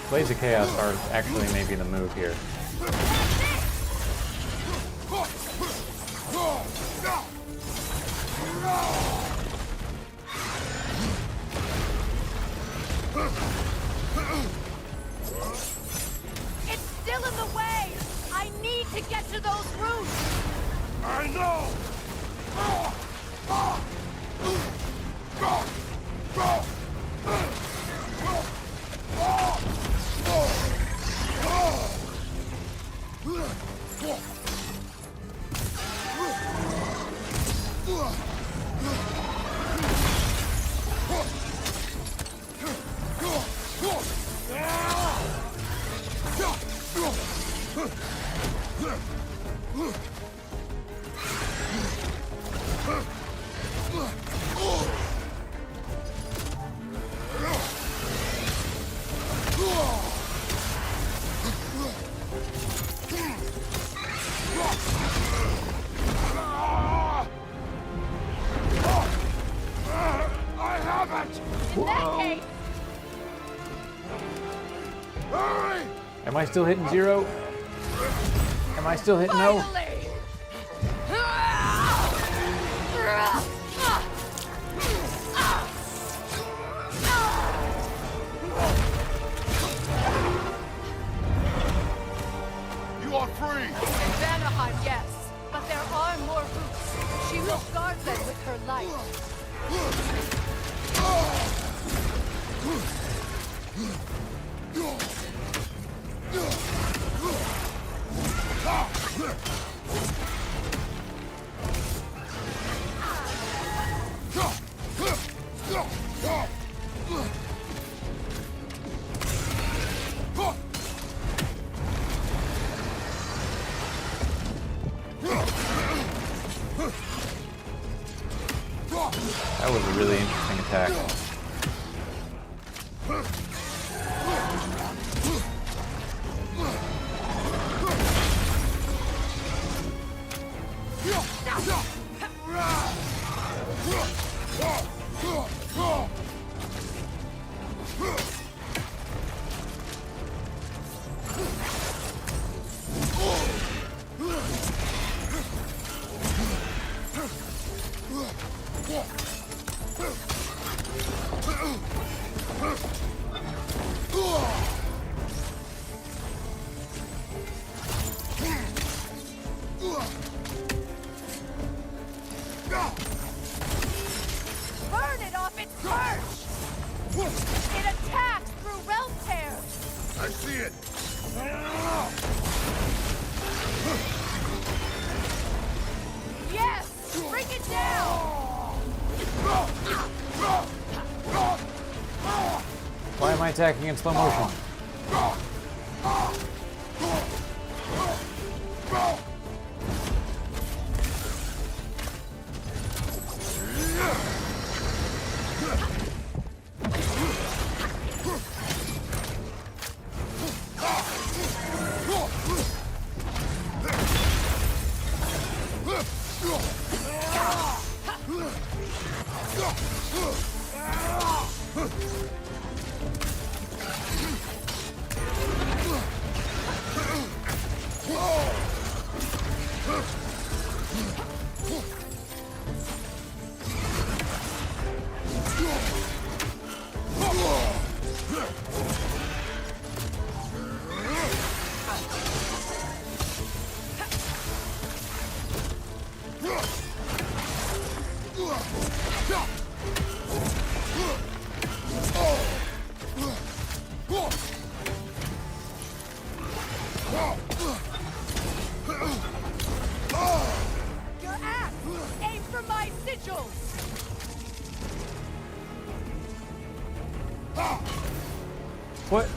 S1: Blaze of Chaos are actually maybe the move here.
S4: It's still in the way! I need to get to those roots!
S5: I know!
S4: In that case,
S1: Am I still hitting 0? Am I still hitting no?
S4: finally!
S5: You are free!
S4: In Vanaheim, yes. But there are more roots. She will guard them with her light.
S1: That was a really interesting attack.
S4: Burn it off its perch! It attacks through realm tears!
S5: I see it!
S4: Yes! Bring it down!
S1: Why am I attacking in slow motion?
S4: Your axe! Aim for my sigils!
S1: What?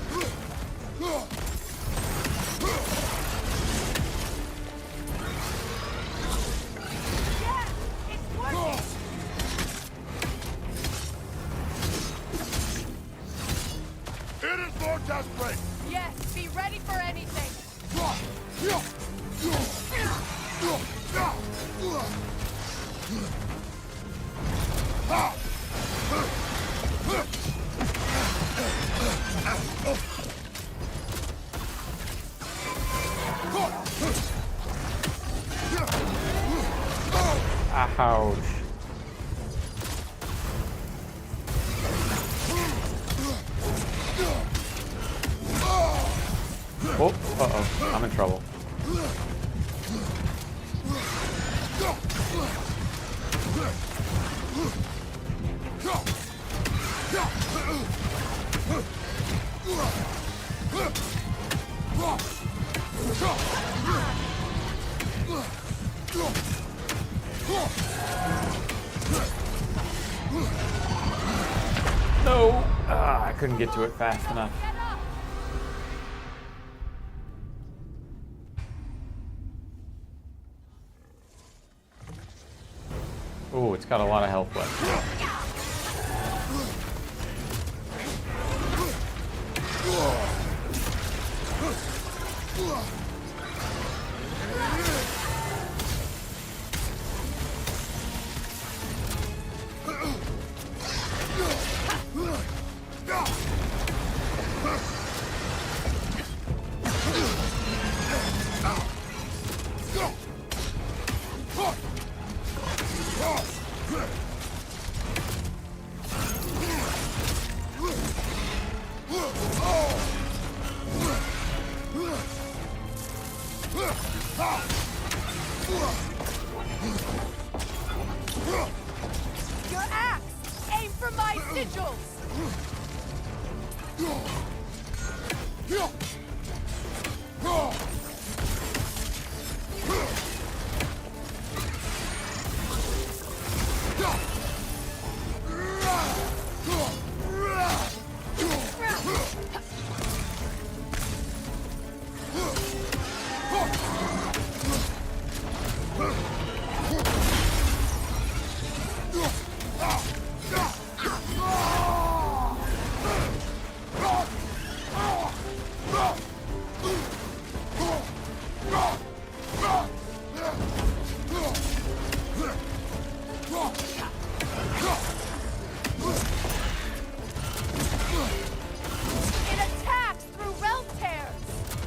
S4: Yes! It's working!
S5: It is more desperate!
S4: Yes, be ready for anything!
S1: Ouch. Oh, uh-oh. I'm in trouble. No! Ah, I couldn't get to it fast enough.
S4: Get up!
S1: Oh, it's got a lot of health left.
S4: Your axe! Aim for my sigils! It attacks through realm tears!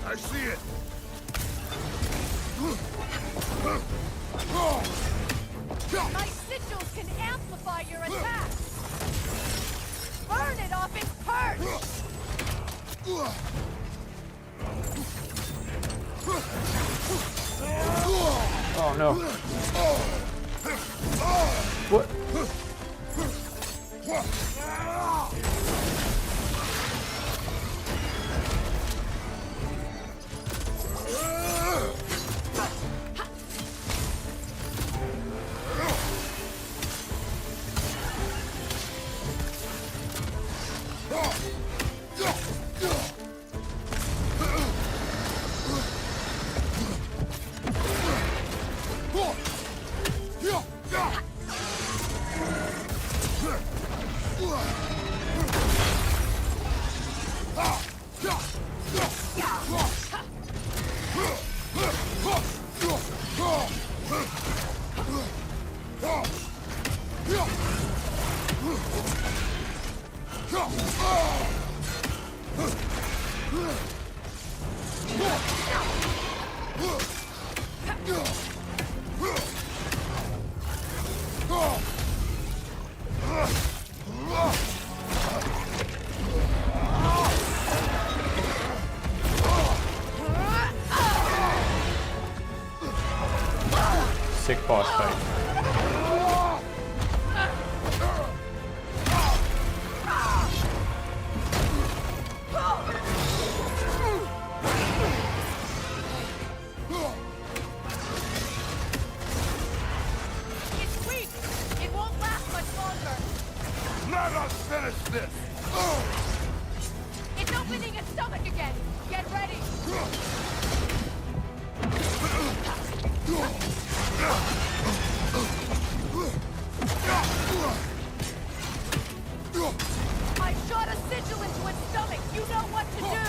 S5: I see it!
S4: My sigils can amplify your attacks! Burn it off its perch!
S1: Oh no. What? Sick boss fight.
S7: It's opening its stomach again. Get ready. I shot a sigil into its stomach. You know what to do.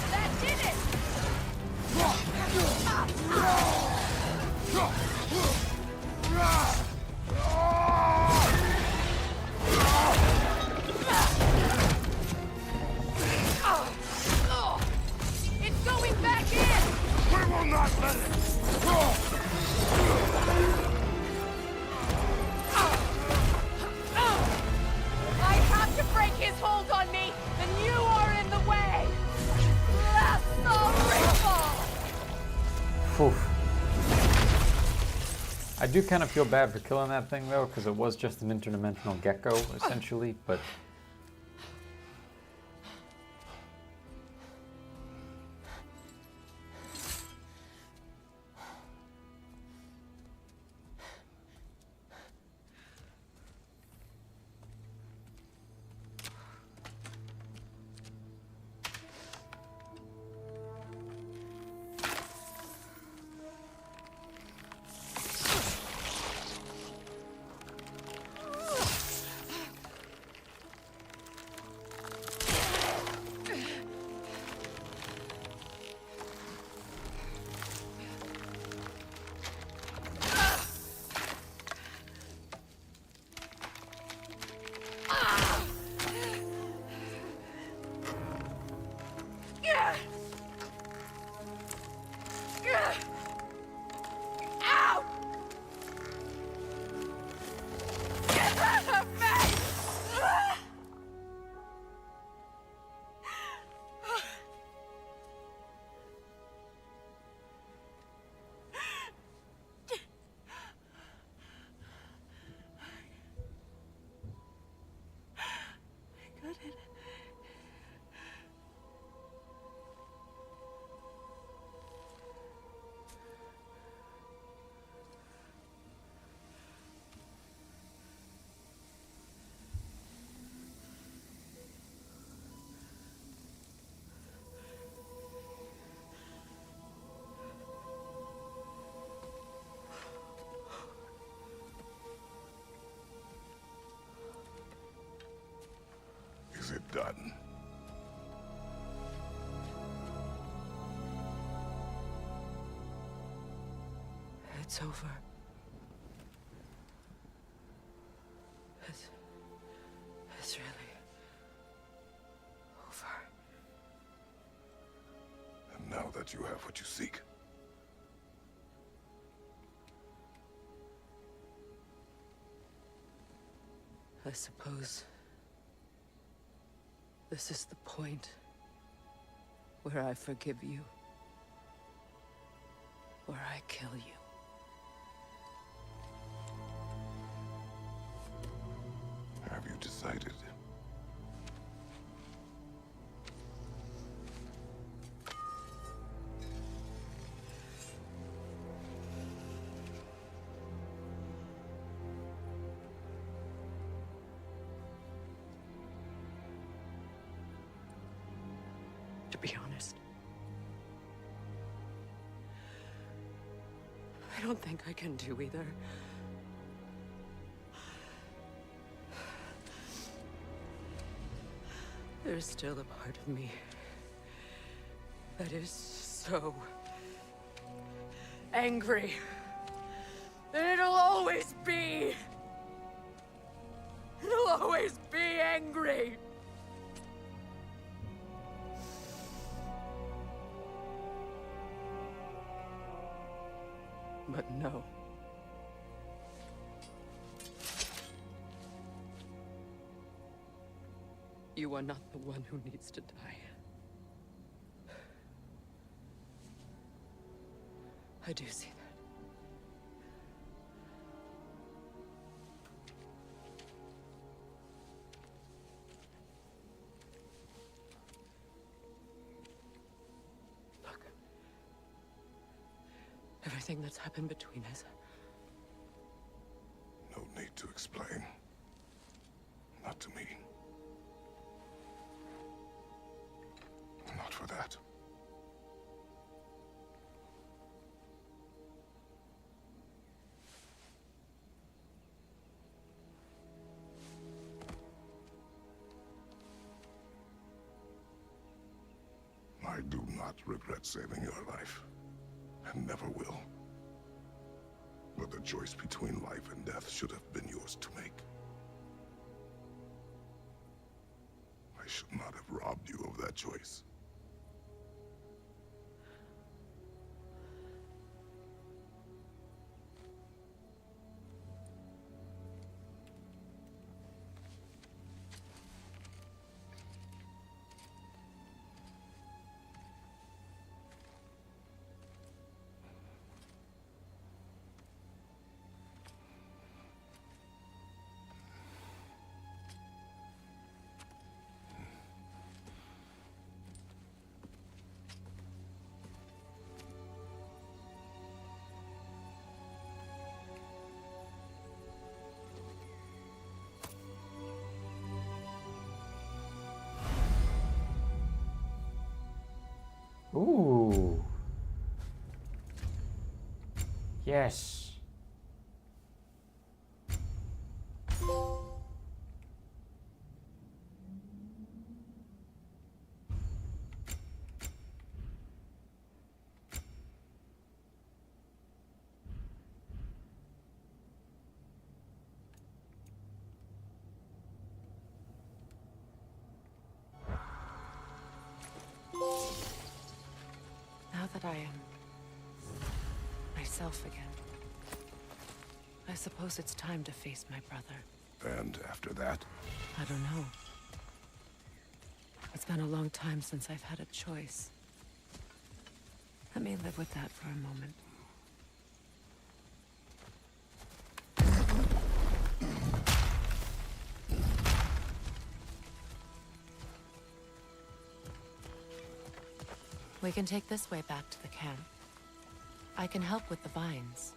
S7: That did it. It's going back in.
S5: We will not let it!
S7: I have to break his hold on me, and you are in the way. Lasso Ripple.
S1: Phew. I do kind of feel bad for killing that thing though, because it was just an interdimensional gecko essentially, but
S5: Is it done?
S9: It's over. It's really over.
S5: And now that you have what you seek,
S9: I suppose this is the point where I forgive you, where I kill you.
S5: have you decided?
S9: To be honest, I don't think I can do either. There's still a part of me that is so angry. And it'll always be. It'll always be angry. But no. You are not the one who needs to die. I do see that. Look. Everything that's happened between us.
S5: No need to explain. Not to me. do not regret saving your life, and never will. But the choice between life and death should have been yours to make. I should not have robbed you of that choice.
S1: Ooh. Yes.
S9: Now that I am myself again, I suppose it's time to face my brother.
S5: And after that?
S9: I don't know. It's been a long time since I've had a choice. Let me live with that for a moment. We can take this way back to the camp. I can help with the vines.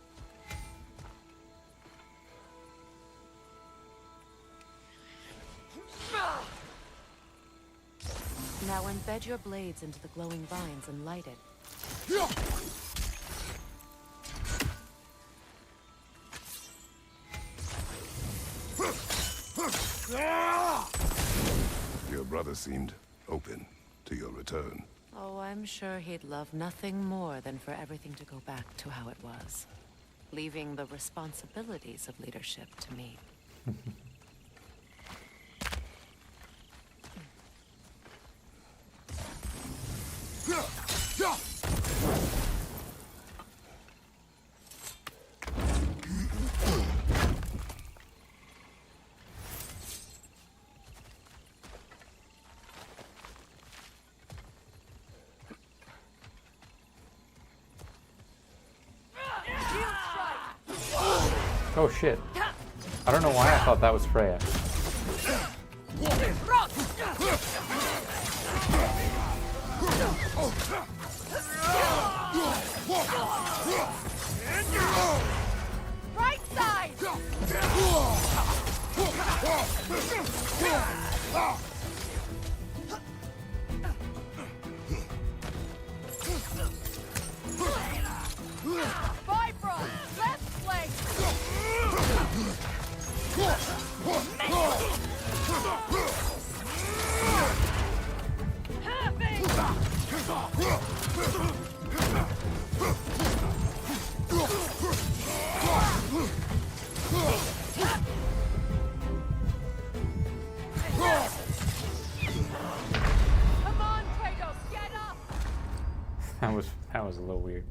S9: Now embed your blades into the glowing vines and light it.
S5: Your brother seemed open to your return.
S9: Oh, I'm sure he'd love nothing more than for everything to go back to how it was, leaving the responsibilities of leadership to me.
S1: Oh shit. I don't know why I thought that was Freya.
S7: Right side! Vibra! Left flank! Come on, Kratos, get up!
S1: That was a little weird.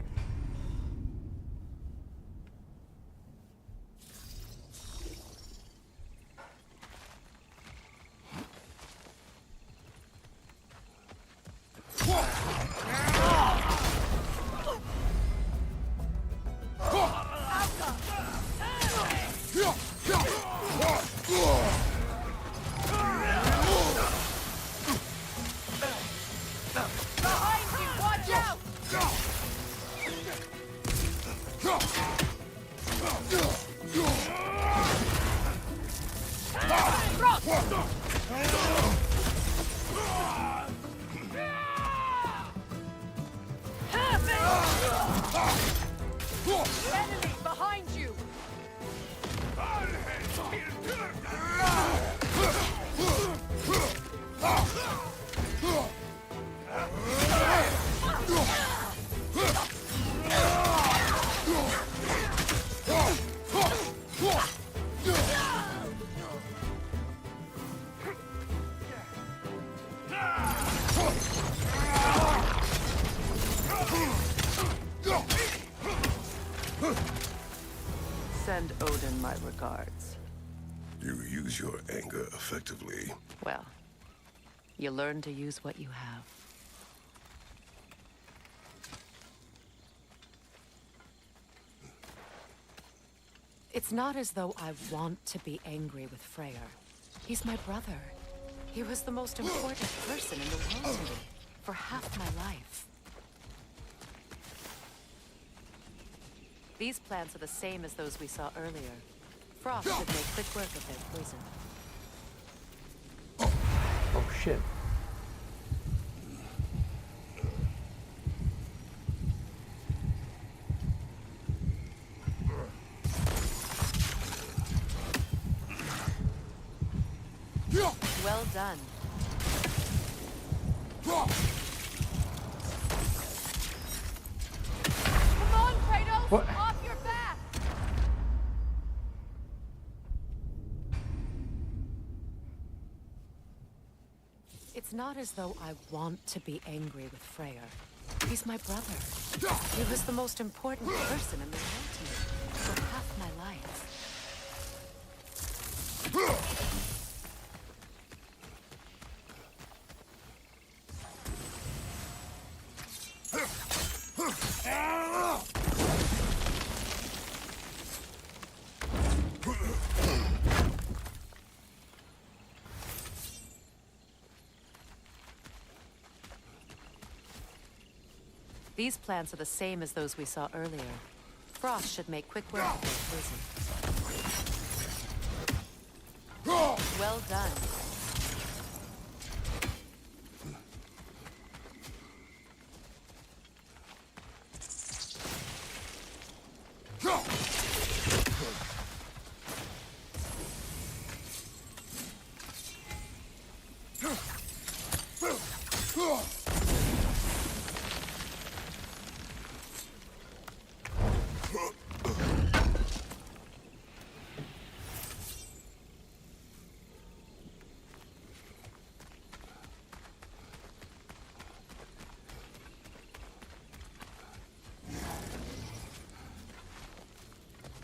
S7: Behind you, watch out!
S9: guards.
S5: You use your anger effectively.
S9: Well, you learn to use what you have. It's not as though I want to be angry with Freyr. He's my brother. He was the most important person in the world to me, for half my life. These plants are the same as those we saw earlier. Frost should make quick work of their poison.
S1: Oh shit.
S9: Well done.
S7: Come on, Kratos!
S1: What?
S7: Off your back!
S9: It's not as though I want to be angry with Freyr. He's my brother. He was the most important person in the world to me, for half my life. These plants are the same as those we saw earlier. Frost should make quick work of their poison. Well done.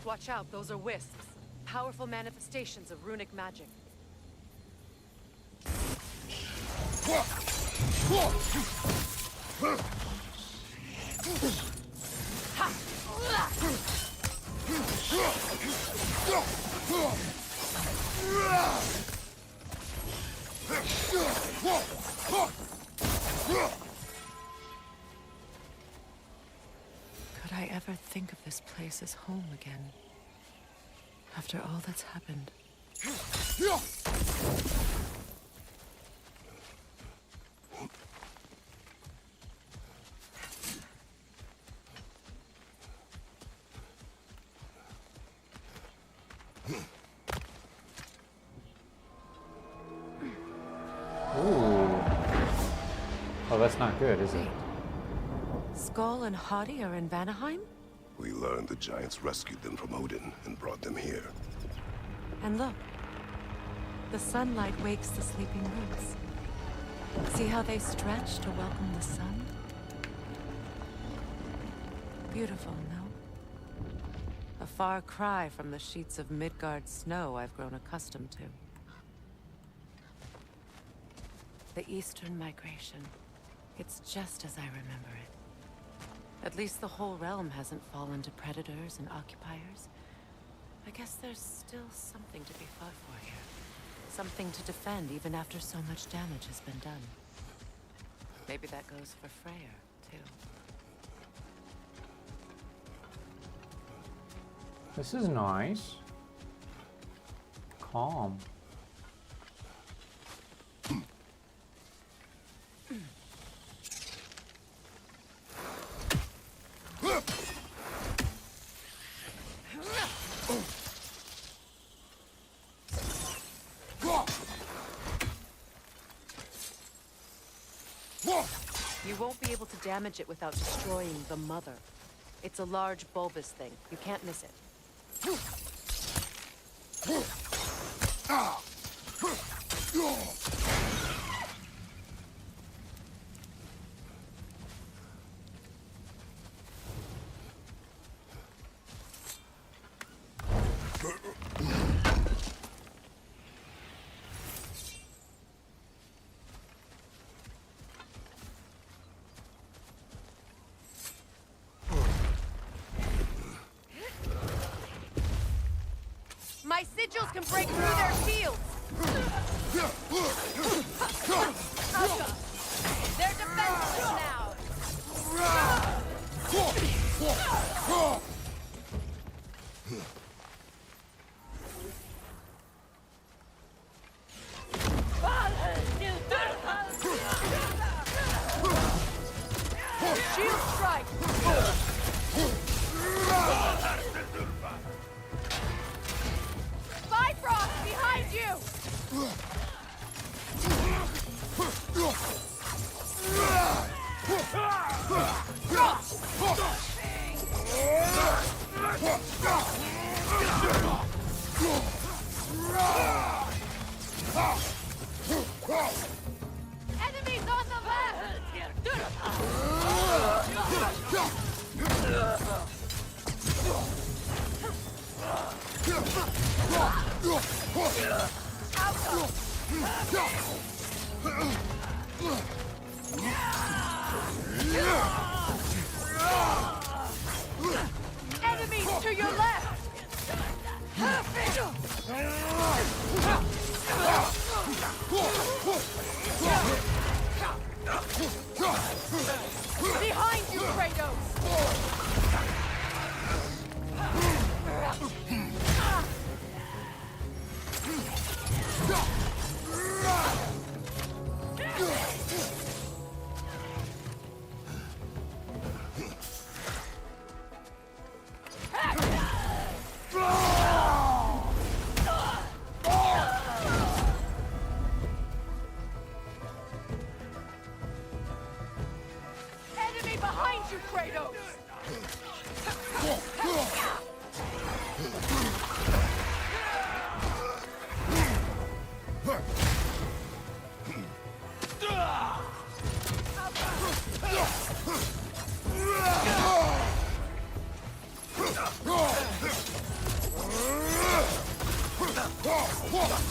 S9: Watch out, those are wisps. Powerful manifestations of runic magic. Could I ever think of this place as home again? After all that's happened.
S1: Ooh. Oh, that's not good, is it?
S9: Skull and Hati are in Vanaheim?
S5: We learned the giants rescued them from Odin and brought them here.
S9: And look. The sunlight wakes the sleeping roots. See how they stretch to welcome the sun? Beautiful, no? A far cry from the sheets of Midgard snow I've grown accustomed to. The Eastern Migration. It's just as I remember it. At least the whole realm hasn't fallen to predators and occupiers. I guess there's still something to be fought for here. Something to defend even after so much damage has been done. Maybe that goes for Freyr, too.
S1: This is nice. Calm.
S9: You won't be able to damage it without destroying the mother. It's a large bulbous thing. You can't miss it.
S4: My sigils can break through their shields! They're defenseless now! Shield strike! Bifrost behind you! Enemies on the left! Enemies to your left! Behind you, Kratos! Enemy behind you, Kratos!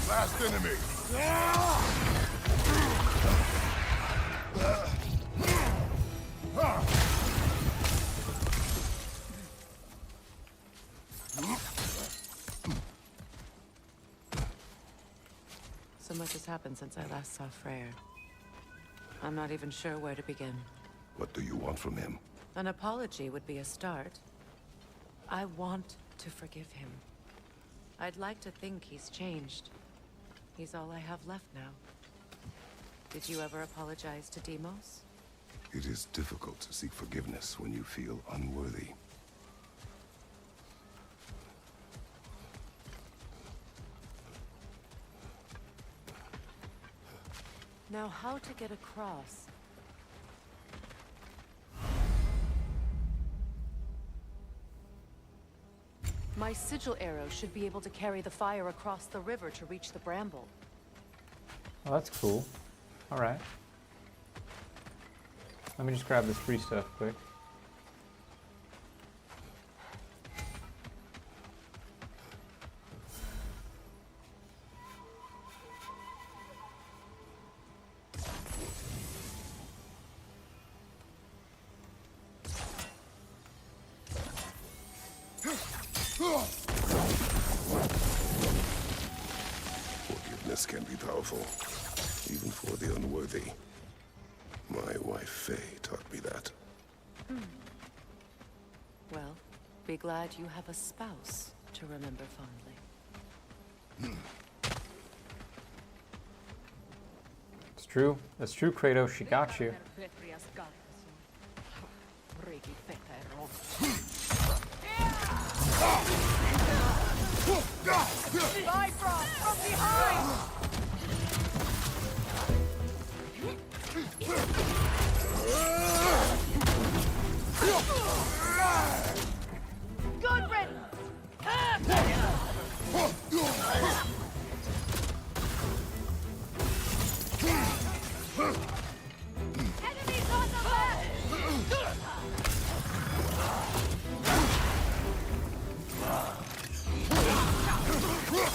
S5: Last enemy.
S9: So much has happened since I last saw Freyr. I'm not even sure where to begin.
S5: What do you want from him?
S9: An apology would be a start. I want to forgive him. I'd like to think he's changed. He's all I have left now. Did you ever apologize to Deimos?
S5: It is difficult to seek forgiveness when you feel unworthy.
S9: Now, how to get across? My sigil arrow should be able to carry the fire across the river to reach the bramble.
S1: Oh, that's cool. All right. Let me just grab this free stuff quick.
S5: Forgiveness can be powerful, even for the unworthy. My wife Faye taught me that.
S9: Well, be glad you have a spouse to remember fondly.
S1: It's true. That's true, Kratos. She got you.
S4: Bifrost from behind! Good riddance! Enemies on the left!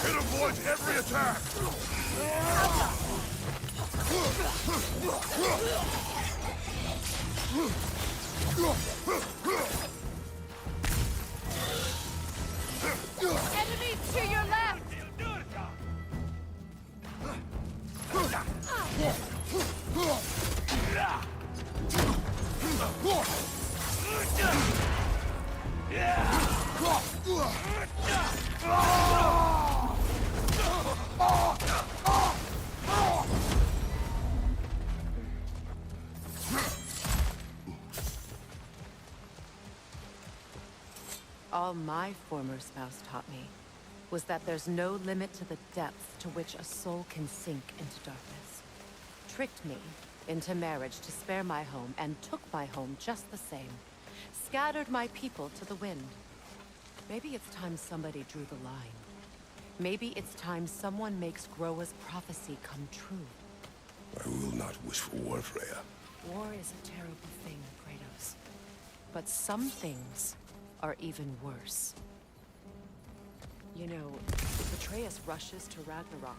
S5: It avoids every attack!
S4: Enemies to your left! All my former spouse taught me was that there's no limit to the depth to which a soul can sink into darkness. Tricked me into marriage to spare my home, and took my home just the same. Scattered my people to the wind. Maybe it's time somebody drew the line. Maybe it's time someone makes Groa's prophecy come true.
S5: I will not wish for war, Freya.
S4: War is a terrible thing, Kratos. But some things are even worse. You know, if Atreus rushes to Ragnarok,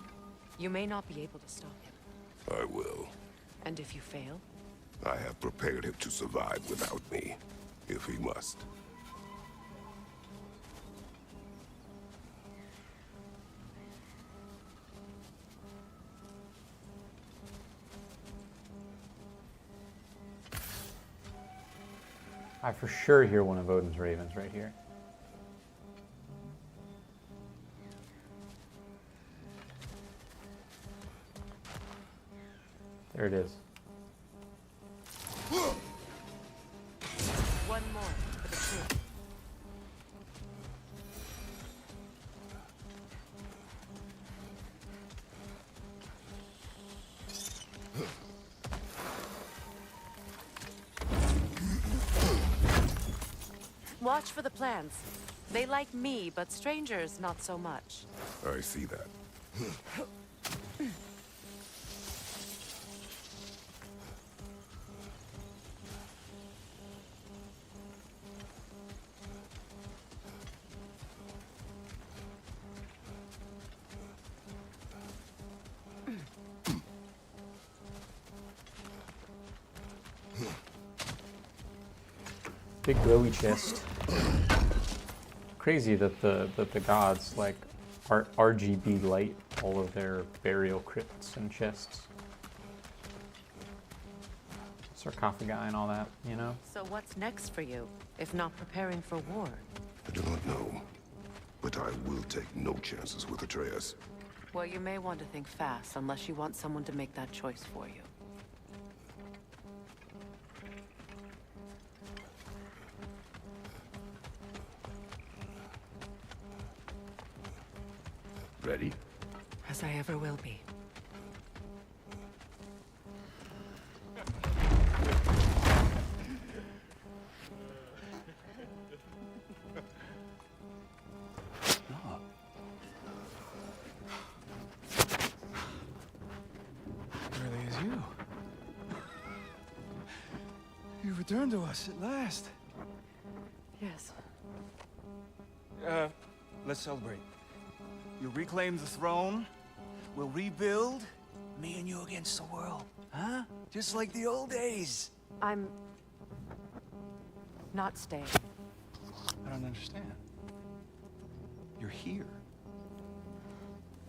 S4: you may not be able to stop him.
S5: I will.
S4: And if you fail?
S5: I have prepared him to survive without me, if he must.
S1: I for sure hear one of Odin's ravens right here. There it is.
S4: One more for the truth. Watch for the plants. They like me, but strangers not so much.
S5: I see that.
S1: Big glowy chest. Crazy that the gods like RGB light all of their burial crypts and chests. Sarcophagi and all that, you know?
S4: So what's next for you, if not preparing for war?
S5: I do not know, but I will take no chances with Atreus.
S4: Well, you may want to think fast, unless you want someone to make that choice for you.
S5: Ready?
S4: As I ever will be.
S6: Really is you. You returned to us at last.
S4: Yes.
S6: Let's celebrate. You reclaim the throne, we'll rebuild, me and you against the world. Huh? Just like the old days.
S4: I'm... not staying.
S6: I don't understand. You're here.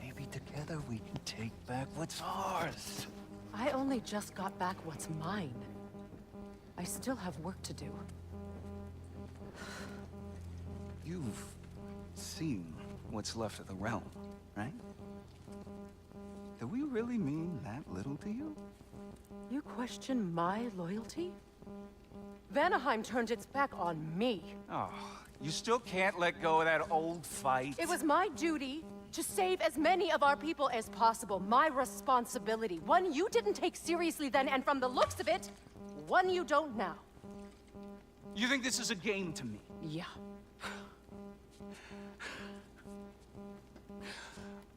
S6: Maybe together we can take back what's ours.
S4: I only just got back what's mine. I still have work to do.
S6: You've seen what's left of the realm, right? Do we really mean that little to you?
S4: You question my loyalty? Vanaheim turned its back on me.
S6: Oh, you still can't let go of that old fight.
S4: It was my duty to save as many of our people as possible. My responsibility. One you didn't take seriously then, and from the looks of it, one you don't now.
S6: You think this is a game to me?
S4: Yeah.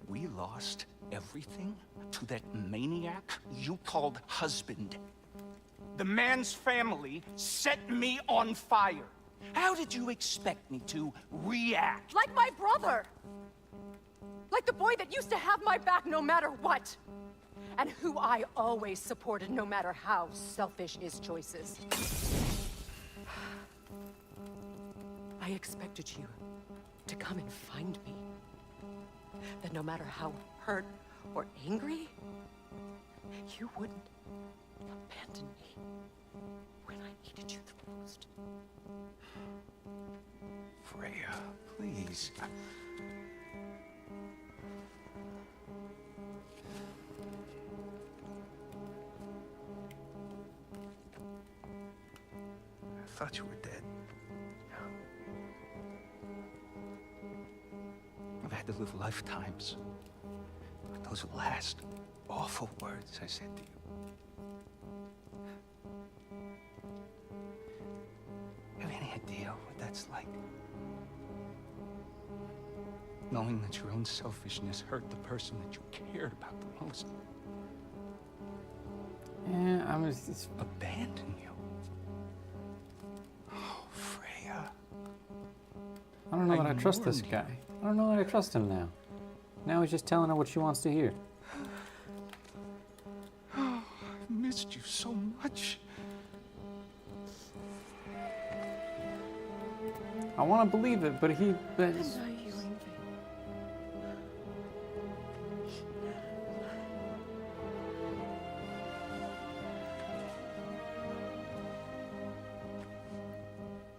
S6: We lost everything to that maniac you called husband. The man's family set me on fire. How did you expect me to react?
S4: Like my brother! Like the boy that used to have my back no matter what! And who I always supported no matter how selfish his choices. I expected you to come and find me. That no matter how hurt or angry, you wouldn't abandon me when I needed you the most.
S6: Freya, please. I thought you were dead. to live lifetimes with those last awful words I said to you. You have any idea what that's like? Knowing that your own selfishness hurt the person that you cared about the most.
S1: Yeah, I was just...
S6: Abandon you. Oh, Freya.
S1: I don't know that I trust this guy. I don't know that I trust him now. Now he's just telling her what she wants to hear.
S6: Oh, I missed you so much.
S1: I want to believe it, but he... But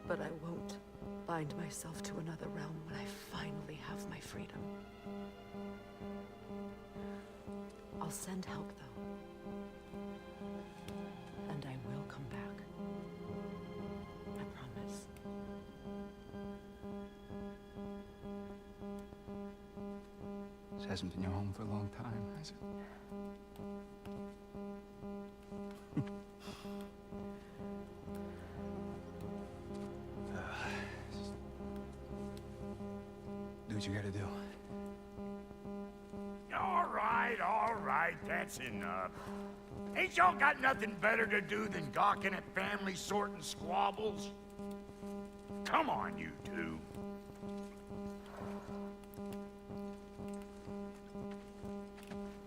S9: But I won't bind myself to another realm when I finally have my freedom. I'll send help, though. And I will come back. I promise.
S6: This hasn't been your home for a long time, has it? Do what you gotta do.
S2: All right, that's enough. Ain't y'all got nothing better to do than gawking at family sorting squabbles? Come on, you two.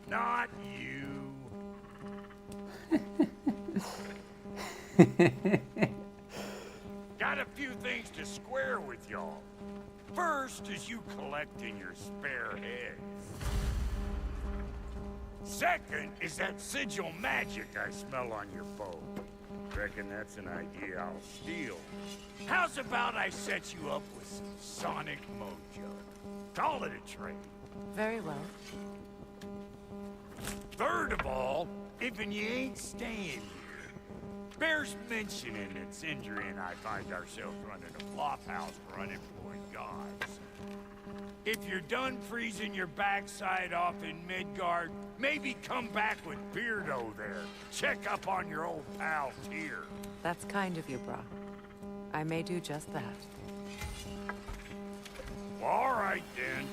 S2: Not you. Got a few things to square with y'all. First is you collecting your spare heads. Second is that sigil magic I smell on your bow. Reckon that's an idea I'll steal. How's about I set you up with some sonic mojo? Call it a trade.
S9: Very well.
S2: Third of all, if you ain't staying here, bears mentioning that Sindri and I find ourselves running a flop house for unemployed gods. If you're done freezing your backside off in Midgard, maybe come back with Beardo there. Check up on your old pal Tyr.
S9: That's kind of you, brah. I may do just that.
S2: Well, all right then.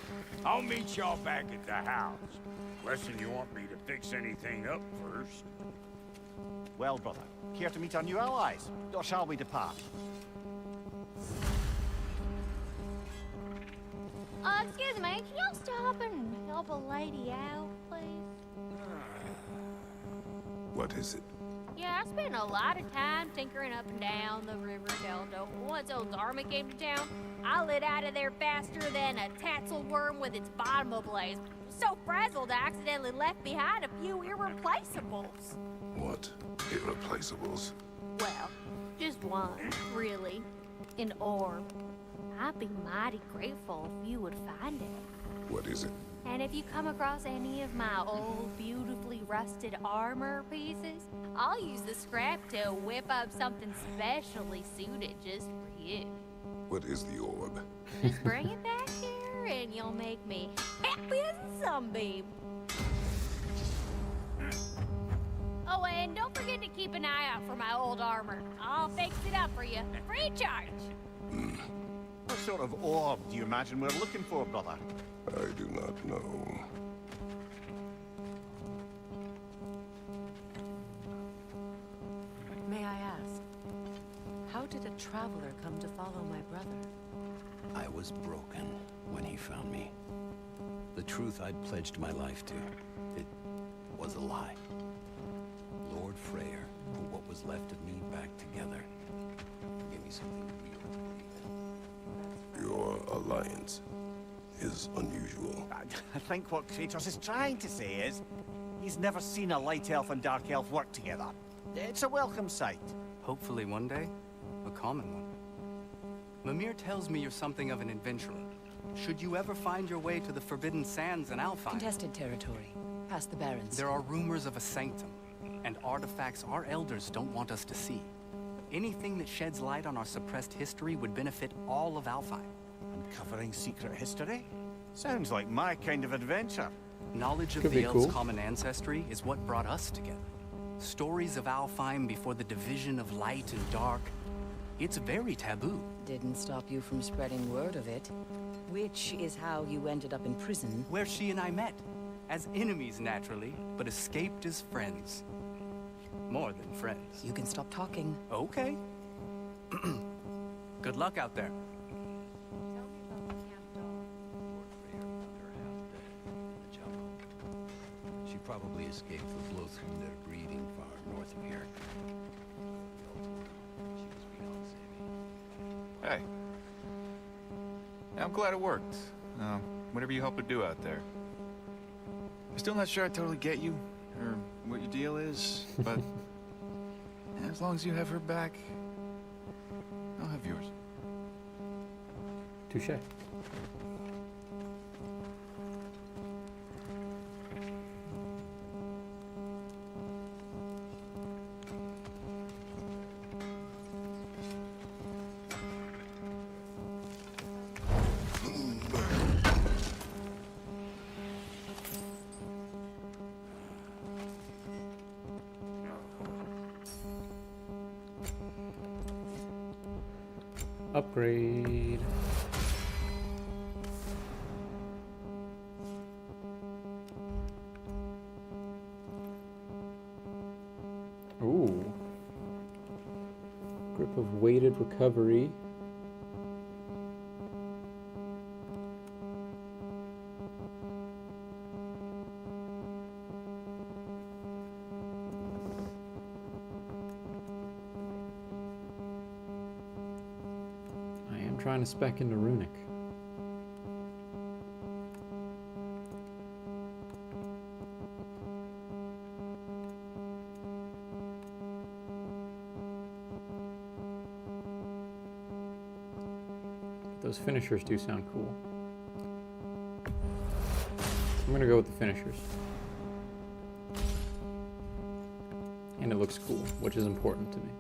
S2: I'll meet y'all back at the house. Unless you want me to fix anything up first.
S3: Well, brother, care to meet our new allies? Or shall we depart?
S7: Excuse me, can y'all stop and help a lady out, please?
S5: What is it?
S7: Yeah, I spent a lot of time tinkering up and down the river delta. Once old army came to town, I lit out of there faster than a tassel worm with its bottom ablaze. So frazzled, I accidentally left behind a few irreplaceables.
S5: What? Irreplaceables?
S7: Well, just one, really. An orb. I'd be mighty grateful if you would find it.
S5: What is it?
S7: And if you come across any of my old, beautifully rusted armor pieces, I'll use the scrap to whip up something specially suited just for you.
S5: What is the orb?
S7: Just bring it back here and you'll make me happy as a sunbeam. Oh, and don't forget to keep an eye out for my old armor. I'll fix it up for you, free of charge.
S3: What sort of orb do you imagine we're looking for, brother?
S5: I do not know.
S9: May I ask, how did a traveler come to follow my brother?
S8: I was broken when he found me. The truth I'd pledged my life to, it was a lie. Lord Freyr put what was left of me back together. Gave me something real to believe in.
S5: Your alliance is unusual.
S3: I think what Kratos is trying to say is, he's never seen a light elf and dark elf work together. It's a welcome sight.
S10: Hopefully one day, a common one. Mimir tells me you're something of an adventurer. Should you ever find your way to the Forbidden Sands in Alfheim,
S9: Contested territory, past the Barrens.
S10: there are rumors of a sanctum, and artifacts our elders don't want us to see. Anything that sheds light on our suppressed history would benefit all of Alfheim.
S3: Uncovering secret history? Sounds like my kind of adventure.
S10: Knowledge of
S1: Could
S10: the
S1: be
S10: elves'
S1: cool.
S10: common ancestry is what brought us together. Stories of Alfheim before the division of light and dark. It's very taboo.
S11: Didn't stop you from spreading word of it. Which is how you ended up in prison.
S10: Where she and I met. As enemies, naturally, but escaped as friends. More than friends.
S11: You can stop talking.
S10: Okay. Good luck out there.
S8: She probably escaped the blow through their breeding far north of here. She was beyond saving.
S6: Hey. Yeah, I'm glad it worked. Whatever you helped her do out there. I'm still not sure I totally get you, or what your deal is, but as long as you have her back, I'll have yours.
S1: Touche. Upgrade. Ooh. Grip of weighted recovery. Trying to spec into runic. Those finishers do sound cool. I'm gonna go with the finishers. And it looks cool, which is important to me.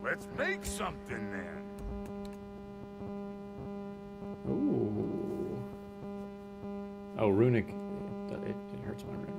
S2: Let's make something then.
S1: Ooh. Oh, runic. It hurts my runic.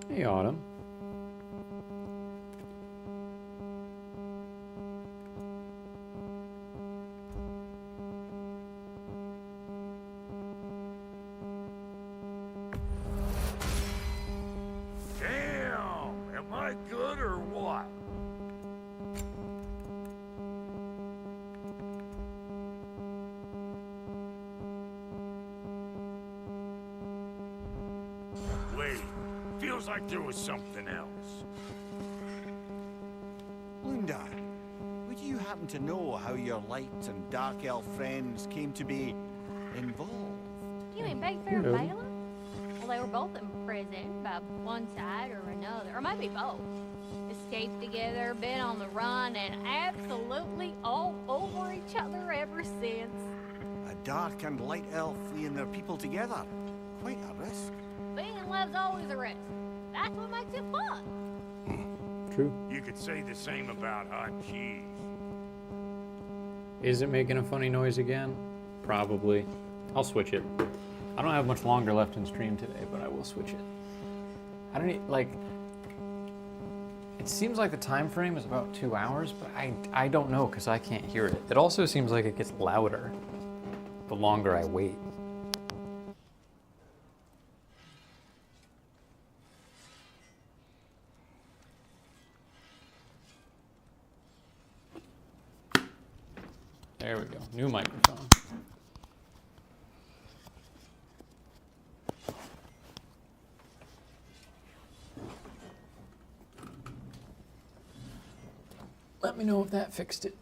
S1: Hey, Autumn.
S2: Damn! Am I good or what? Wait. Feels like there was something else.
S3: Lunda, would you happen to know how your light and dark elf friends came to be involved?
S7: You mean Big Fair and
S1: Yeah.
S7: Balaam? Well, they were both in prison by one side or another, or maybe both. Escaped together, been on the run, and absolutely all over each other ever since.
S3: A dark and light elf fleeing their people together. Quite a risk.
S7: Being in love's always a risk. That's what makes it fun.
S1: True.
S2: You could say the same about hot cheese.
S1: Is it making a funny noise again? Probably. I'll switch it. I don't have much longer left in stream today, but I will switch it. I don't need, like, it seems like the time frame is about 2 hours, but I don't know because I can't hear it. It also seems like it gets louder, the longer I wait. There we go. New microphone. Let me know if that fixed it.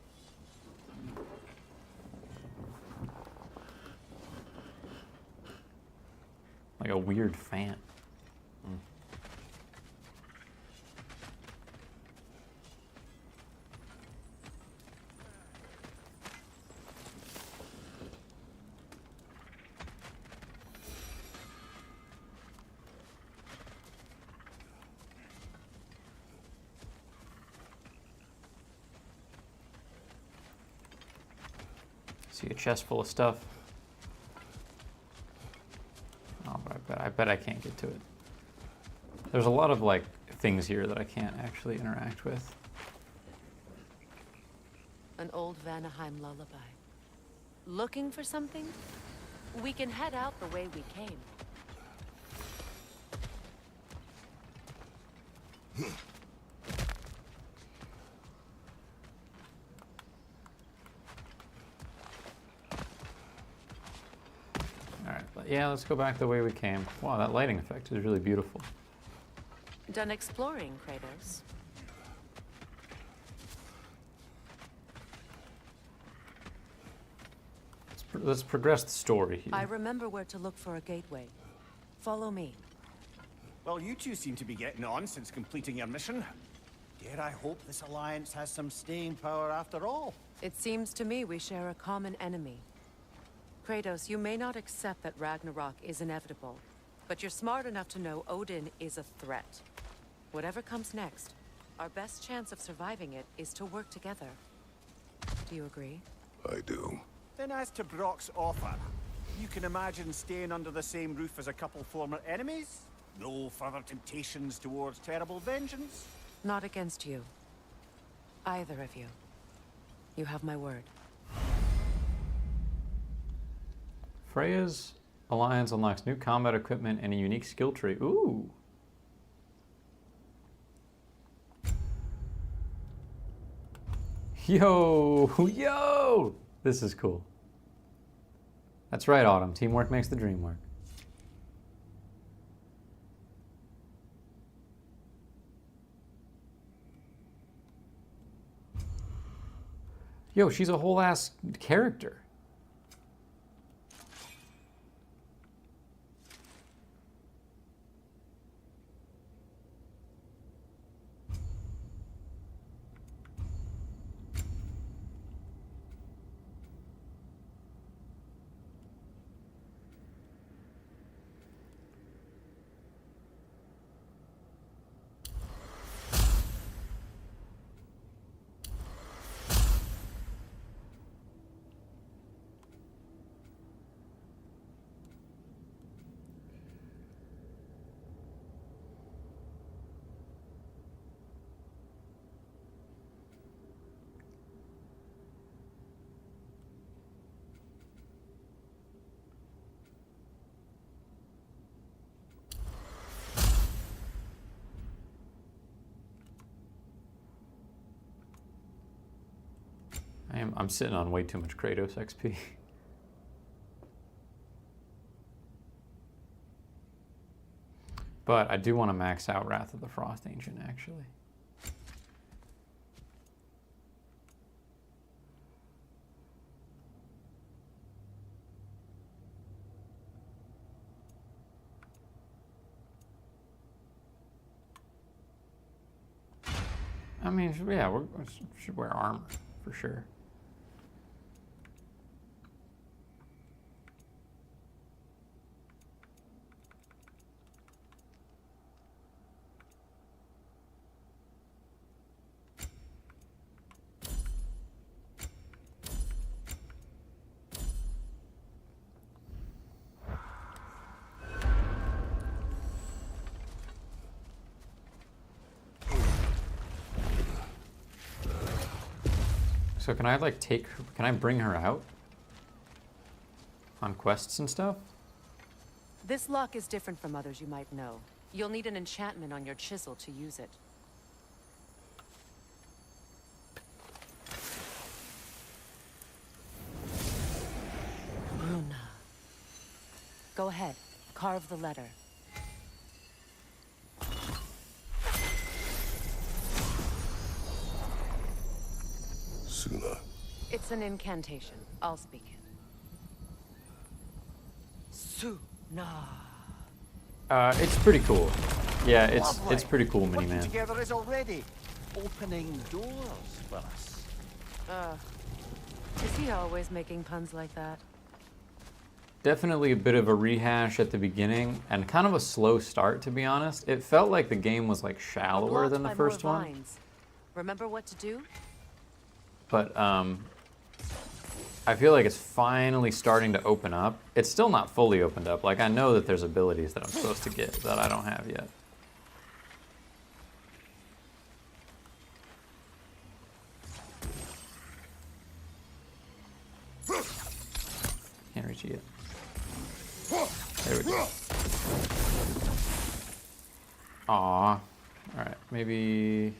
S1: Like a weird fan. See a chest full of stuff. Oh, but I bet I can't get to it. There's a lot of like things here that I can't actually interact with.
S4: An old Vanaheim lullaby. Looking for something? We can head out the way we came.
S1: Alright, but yeah, let's go back the way we came. Wow, that lighting effect is really beautiful.
S4: Done exploring, Kratos.
S1: Let's progress the story here.
S4: I remember where to look for a gateway. Follow me.
S3: Well, you two seem to be getting on since completing your mission. Dare I hope this alliance has some staying power after all?
S4: It seems to me we share a common enemy. Kratos, you may not accept that Ragnarok is inevitable, but you're smart enough to know Odin is a threat. Whatever comes next, our best chance of surviving it is to work together. Do you agree?
S5: I do.
S3: Then as to Brock's offer, you can imagine staying under the same roof as a couple former enemies? No further temptations towards terrible vengeance?
S4: Not against you. Either of you. You have my word.
S1: Freya's alliance unlocks new combat equipment and a unique skill tree. Ooh. Yo, yo! This is cool. That's right, Autumn. Teamwork makes the dream work. Yo, she's a whole ass character. I'm sitting on way too much Kratos XP. But I do want to max out Wrath of the Frost Ancient, actually. I mean, yeah, we should wear armor, for sure. So can I like can I bring her out? On quests and stuff?
S4: This lock is different from others you might know. You'll need an enchantment on your chisel to use it. Runa. Go ahead. Carve the letter.
S5: Suna.
S4: It's an incantation. I'll speak it. Suna.
S1: It's pretty cool. Yeah, it's
S3: Lovely.
S1: pretty cool,
S3: Working
S1: Mini-Man.
S3: together is already opening doors for us.
S4: Is he always making puns like that?
S1: Definitely a bit of a rehash at the beginning, and kind of a slow start, to be honest. It felt like the game was like shallower
S4: Blocked
S1: than the
S4: by
S1: first
S4: more
S1: one.
S4: vines. Remember what to do?
S1: But I feel like it's finally starting to open up. It's still not fully opened up. Like, I know that there's abilities that I'm supposed to get that I don't have yet. Can't reach it yet. There we go. Aw. Alright, maybe...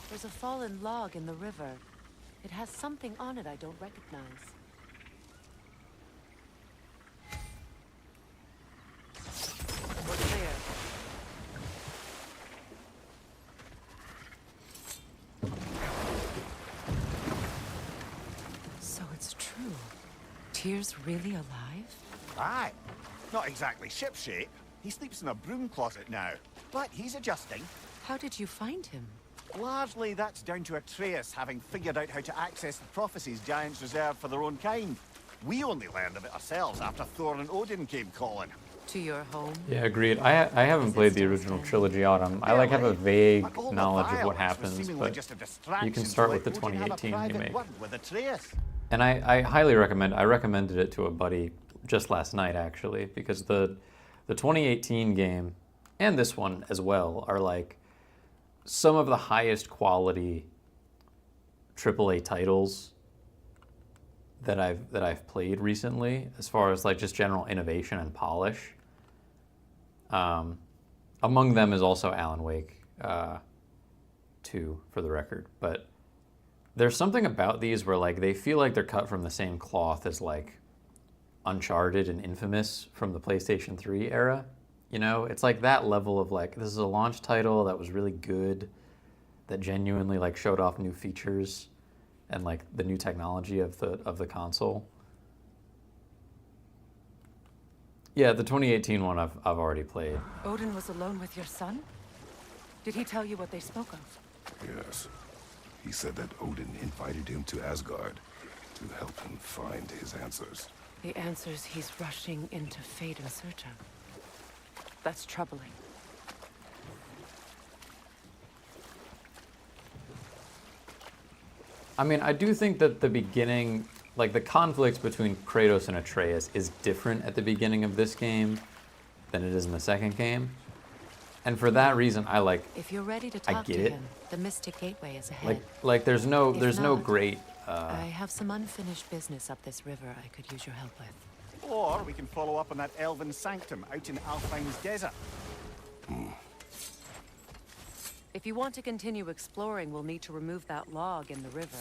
S4: There's a fallen log in the river. It has something on it I don't recognize. We're clear. So it's true. Tyr's really alive?
S3: Aye. Not exactly shipshape. He sleeps in a broom closet now. But he's adjusting.
S4: How did you find him?
S3: Largely, that's down to Atreus having figured out how to access the prophecies giants reserve for their own kind. We only learned of it ourselves after Thor and Odin came calling.
S4: To your home?
S1: Yeah, agreed. I haven't played the original trilogy Autumn. I like have a vague
S3: But all the
S1: knowledge of what
S3: violence was
S1: happens,
S3: seemingly
S1: but
S3: just a distraction
S1: you can
S3: to
S1: start
S3: let
S1: with the
S3: Odin have a
S1: 2018
S3: private
S1: remake.
S3: word with Atreus.
S1: And I highly recommend. I recommended it to a buddy just last night, actually, because the 2018 game and this one as well are like some of the highest quality AAA titles that I've played recently, as far as like just general innovation and polish. Among them is also Alan Wake 2, for the record, but there's something about these where like they feel like they're cut from the same cloth as like Uncharted and Infamous from the PlayStation 3 era. You know, it's like that level of like, this is a launch title that was really good, that genuinely like showed off new features and like the new technology of the console. Yeah, the 2018 one I've already played.
S4: Odin was alone with your son? Did he tell you what they spoke of?
S5: Yes. He said that Odin invited him to Asgard to help him find his answers.
S4: The answers he's rushing into fate in search of. That's troubling.
S1: I mean, I do think that the beginning, like the conflict between Kratos and Atreus is different at the beginning of this game than it is in the second game. And for that reason, I like,
S4: If you're ready to
S1: I
S4: talk
S1: get
S4: to
S1: it.
S4: him, the Mystic Gateway is ahead.
S1: like there's no
S4: not,
S1: great,
S4: I have some unfinished business up this river I could use your help with.
S3: Or we can follow up on that elven sanctum out in Alfheim's desert.
S4: If you want to continue exploring, we'll need to remove that log in the river.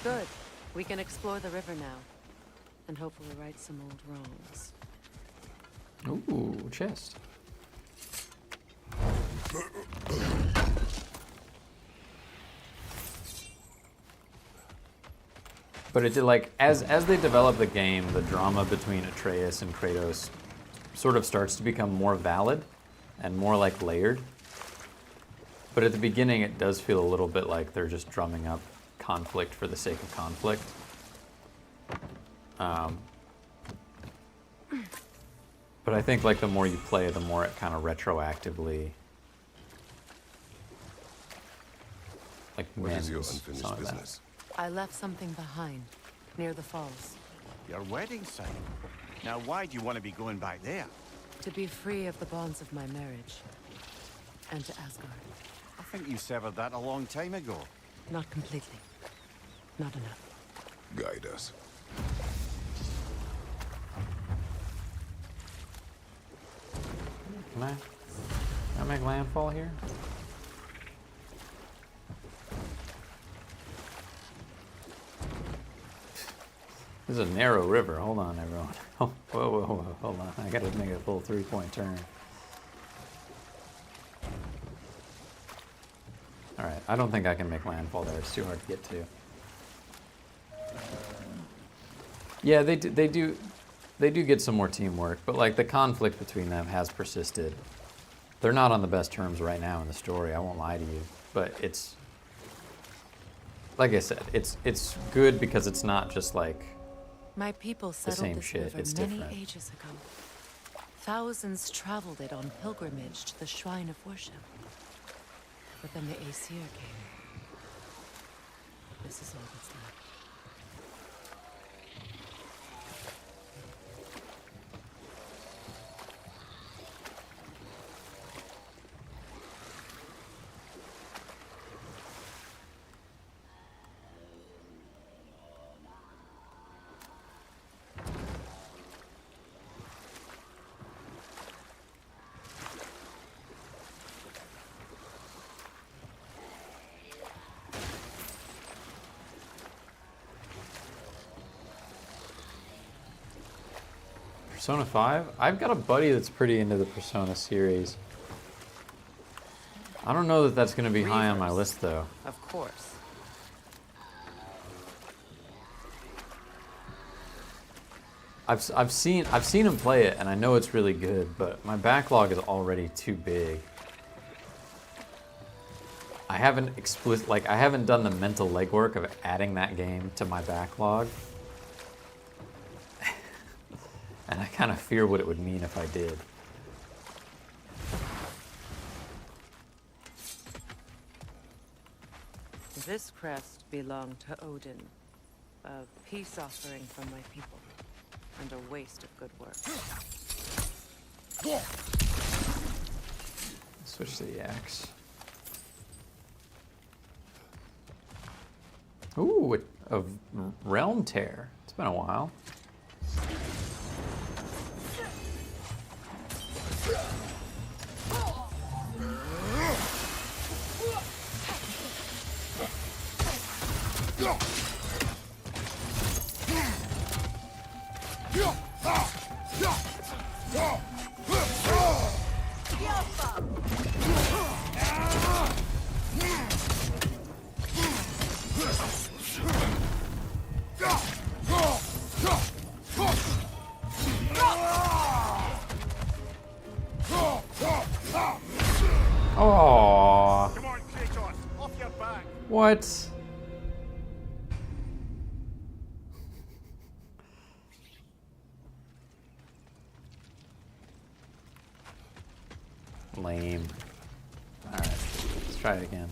S4: Good. We can explore the river now. And hopefully right some old wrongs.
S1: ooh, chest. But it did like, as they develop the game, the drama between Atreus and Kratos sort of starts to become more valid and more like layered. But at the beginning, it does feel a little bit like they're just drumming up conflict for the sake of conflict. But I think like the more you play, the more it kind of retroactively like
S5: What is your
S1: mends
S5: unfinished
S1: some of that.
S5: business?
S4: I left something behind.
S9: near the falls.
S3: Your wedding site. Now, why do you want to be going back there?
S9: To be free of the bonds of my marriage. And to Asgard.
S3: I think you severed that a long time ago.
S9: Not completely. Not enough.
S5: Guide us.
S1: Can I make landfall here? This is a narrow river. Hold on, everyone. Oh, whoa, hold on. I gotta make a full 3-point turn. Alright, I don't think I can make landfall there. It's too hard to get to. Yeah, they do get some more teamwork, but like the conflict between them has persisted. They're not on the best terms right now in the story, I won't lie to you. But it's, like I said, it's good because it's not just like
S9: my people
S1: the
S9: settled
S1: same
S9: this
S1: shit,
S9: river
S1: it's
S9: many
S1: different.
S9: ages ago. Thousands traveled it on pilgrimage to the shrine of worship. But then the Aesir came. This is all that's left.
S1: Persona 5? I've got a buddy that's pretty into the Persona series. I don't know that that's going to be high on my list, though.
S9: Of course.
S1: I've seen him play it, and I know it's really good, but my backlog is already too big. I haven't I haven't done the mental legwork of adding that game to my backlog. And I kind of fear what it would mean if I did.
S9: This crest belonged to Odin. A peace offering from my people. And a waste of good work.
S1: Switch to the axe. Ooh, a realm tear. It's been a while. Oh.
S3: Come on, Kratos, off your back.
S1: What? Lame. Alright, let's try it again.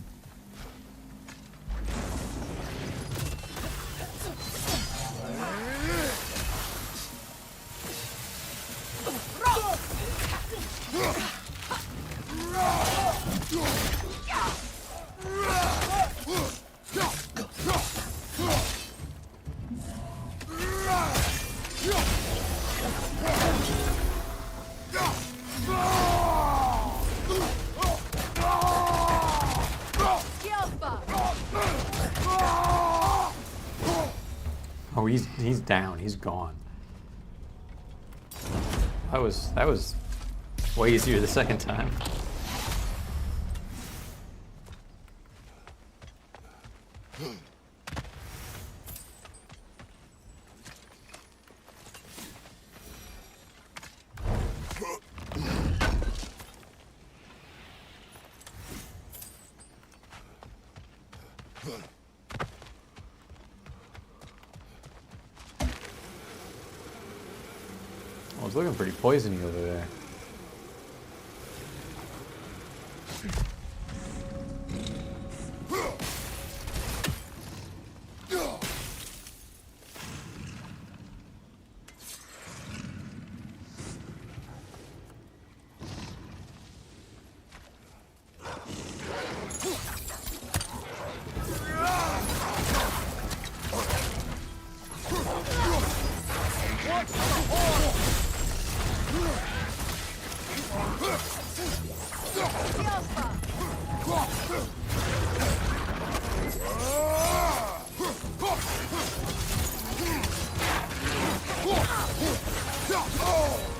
S1: Oh, he's down. He's gone. That was way easier the second time. Oh, it's looking pretty poisony over there.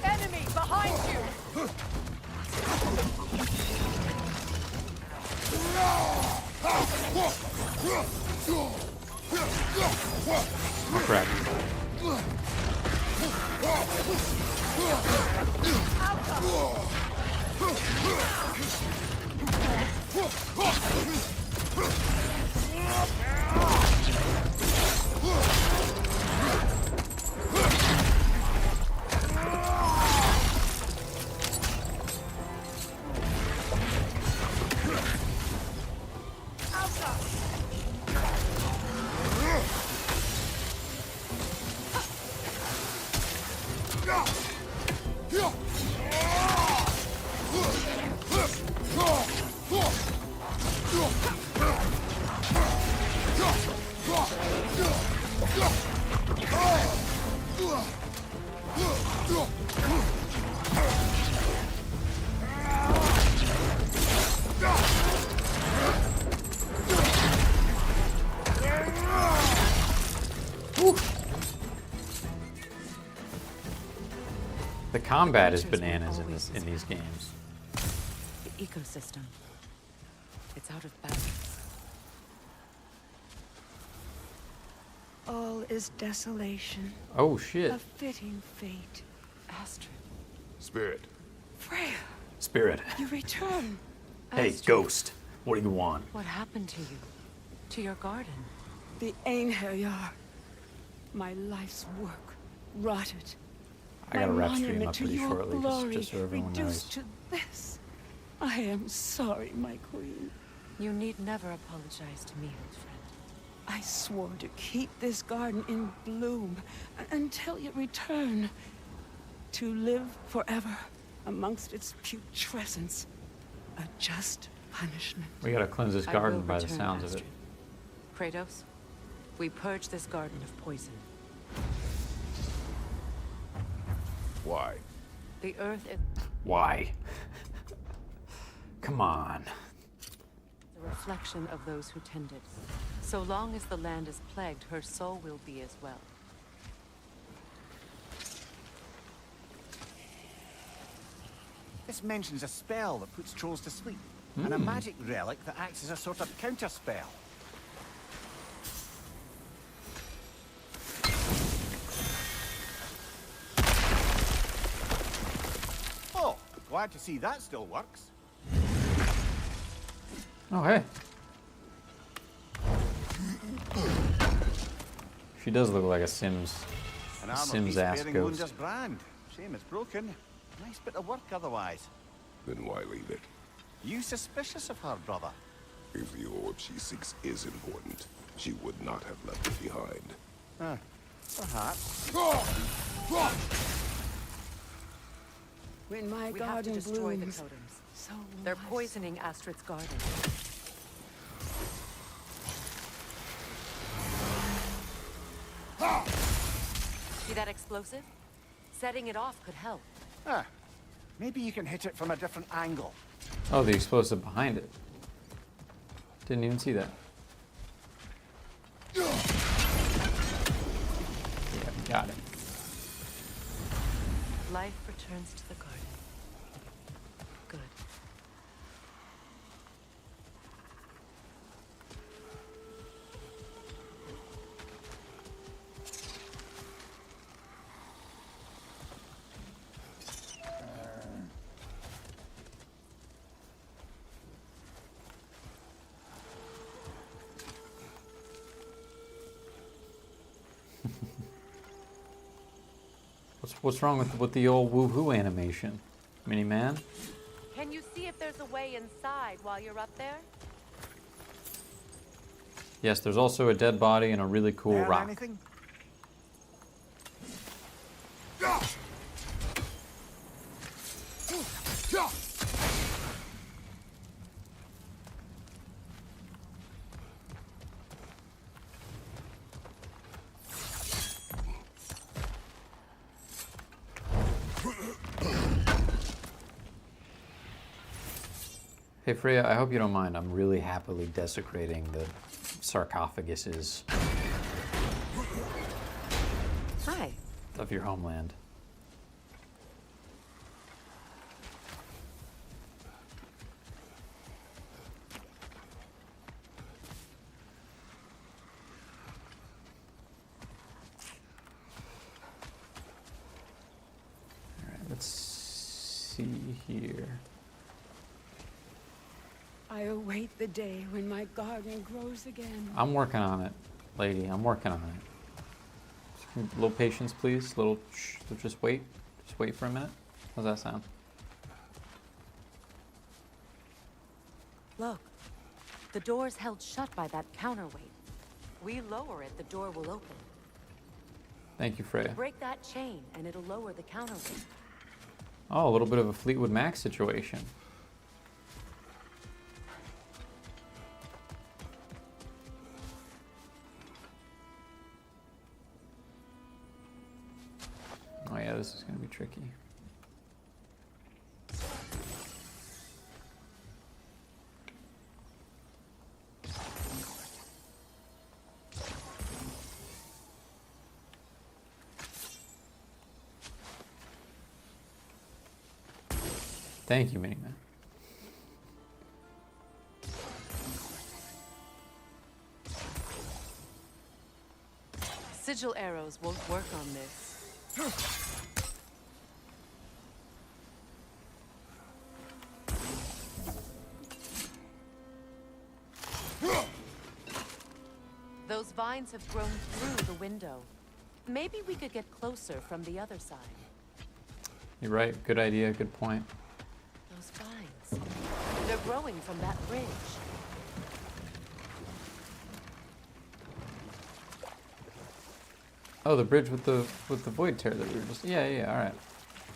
S4: Enemy behind you!
S1: Oh, crap. The combat is bananas in these games.
S9: The ecosystem. It's out of balance.
S12: All is desolation.
S1: Oh shit.
S12: A fitting fate.
S9: Astrid.
S5: Spirit.
S12: Freya,
S1: Spirit.
S12: you return.
S1: Hey,
S12: Astrid,
S1: ghost. What do you want?
S9: What happened to you? To your garden?
S12: The Einherjar. My life's work. Rotted.
S1: I got a
S12: My
S1: rap stream
S12: monument
S1: up
S12: to
S1: pretty
S12: your
S1: shortly,
S12: glory
S1: just so everyone knows.
S12: reduced to this. I am sorry, my queen.
S9: You need never apologize to me, old friend.
S12: I swore to keep this garden in bloom until you return. To live forever amongst its putrescence. A just punishment.
S1: We gotta cleanse this
S9: I
S1: garden
S9: will
S1: by the
S9: return,
S1: sounds of it.
S9: Astrid. Kratos, we purge this garden of poison.
S5: Why?
S9: The earth is
S1: Why? Come on.
S9: a reflection of those who tend it. So long as the land is plagued, her soul will be as well.
S3: This mentions a spell that puts trolls to sleep, and a magic relic that acts as a sort of counter-spell. Oh, glad to see that still works.
S1: Oh, hey. She does look like a Sims
S3: An armor
S1: Sims
S3: piece
S1: ass
S3: bearing
S1: ghost.
S3: Lunda's brand. Shame it's broken. Nice bit of work otherwise.
S5: Then why leave it?
S3: You suspicious of her, brother?
S5: If the orb she seeks is important, she would not have left it behind.
S3: Perhaps.
S12: When my
S9: We have to
S12: garden
S9: destroy the
S12: blooms,
S9: totems.
S12: so
S9: They're
S12: will I.
S9: poisoning Astrid's garden. See that explosive? Setting it off could help.
S3: Ah, maybe you can hit it from a different angle.
S1: Oh, the explosive behind it. Didn't even see that. Yeah, got it.
S9: Life returns to the garden. Good.
S1: What's wrong with the old woohoo animation? Mini man?
S9: Can you see if there's a way inside while you're up there?
S1: Yes, there's also a dead body and a really cool
S3: Learn
S1: rock.
S3: anything?
S1: Hey Freya, I hope you don't mind. I'm really happily desecrating the sarcophaguses
S9: Hi.
S1: of your homeland. All right, let's see here.
S12: I await the day when my garden grows again.
S1: I'm working on it, lady. I'm working on it. A little patience, please. Just wait. Just wait for a minute. How's that sound?
S4: Look, the door's held shut by that counterweight. We lower it, the door will open.
S1: Thank you, Freya.
S4: Break that chain, and it'll lower the counterweight.
S1: Oh, a little bit of a Fleetwood Mac situation. Oh yeah, this is going to be tricky. Thank you, Miniman.
S4: Sigil arrows won't work on this. Those vines have grown through the window. Maybe we could get closer from the other side.
S1: You're right. Good idea. Good point.
S4: Those vines. They're growing from that bridge.
S1: Oh, the bridge with the void tear that we were just. Yeah. All right.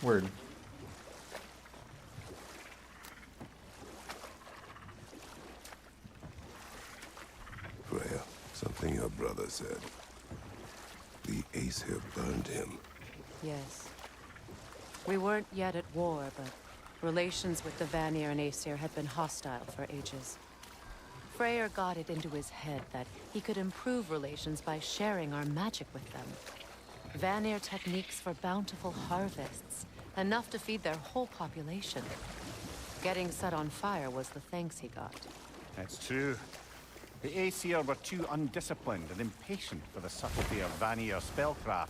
S1: Word.
S5: Freya, something your brother said. The Aesir burned him.
S4: Yes. We weren't yet at war, but relations with the Vanir and Aesir had been hostile for ages. Freyr got it into his head that he could improve relations by sharing our magic with them. Vanir techniques for bountiful harvests, enough to feed their whole population. Getting set on fire was the thanks he got.
S3: That's true. The Aesir were too undisciplined and impatient for the subtlety of Vanir spellcraft.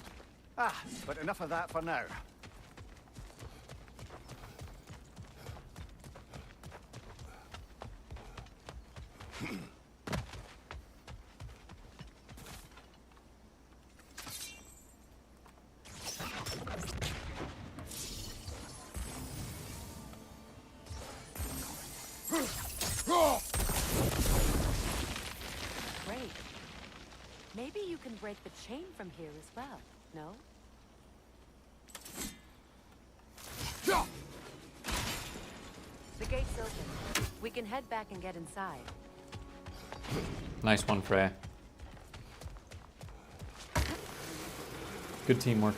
S3: But enough of that for now.
S4: Great. Maybe you can break the chain from here as well, no? The gate's open. We can head back and get inside.
S1: Nice one, Freya. Good teamwork.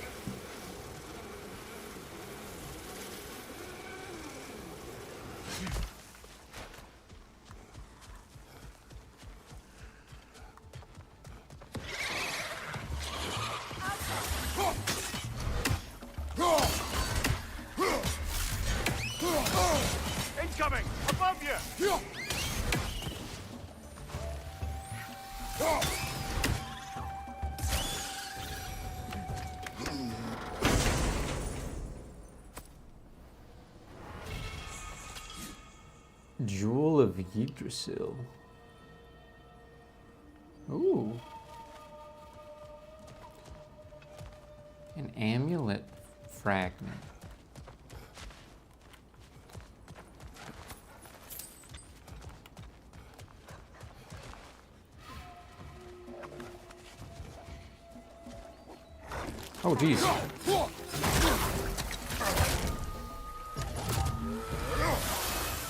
S3: Incoming! Above you!
S1: Jewel of Yggdrasil. Ooh. An amulet fragment. Oh, geez.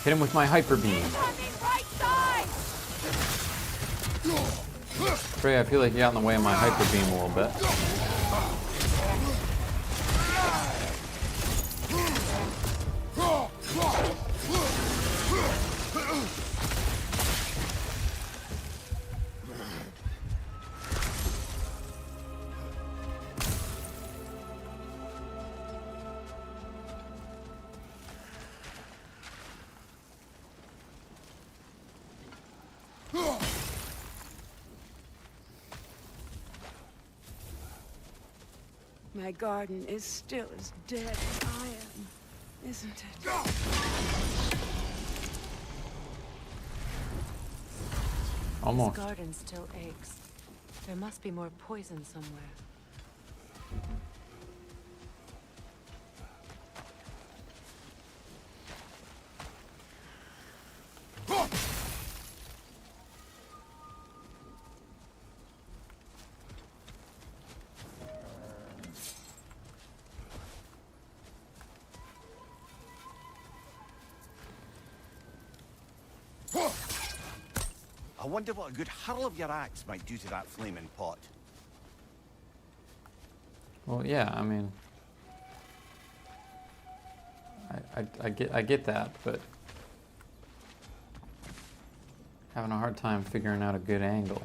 S1: Hit him with my hyper beam. Freya, I feel like you got in the way of my hyper beam a little bit.
S12: My garden is still as dead as I am, isn't it?
S1: Almost.
S9: This garden still aches. There must be more poison somewhere.
S3: I wonder what a good hurl of your axe might do to that flaming pot.
S1: Well, yeah, I mean, I get that, but having a hard time figuring out a good angle.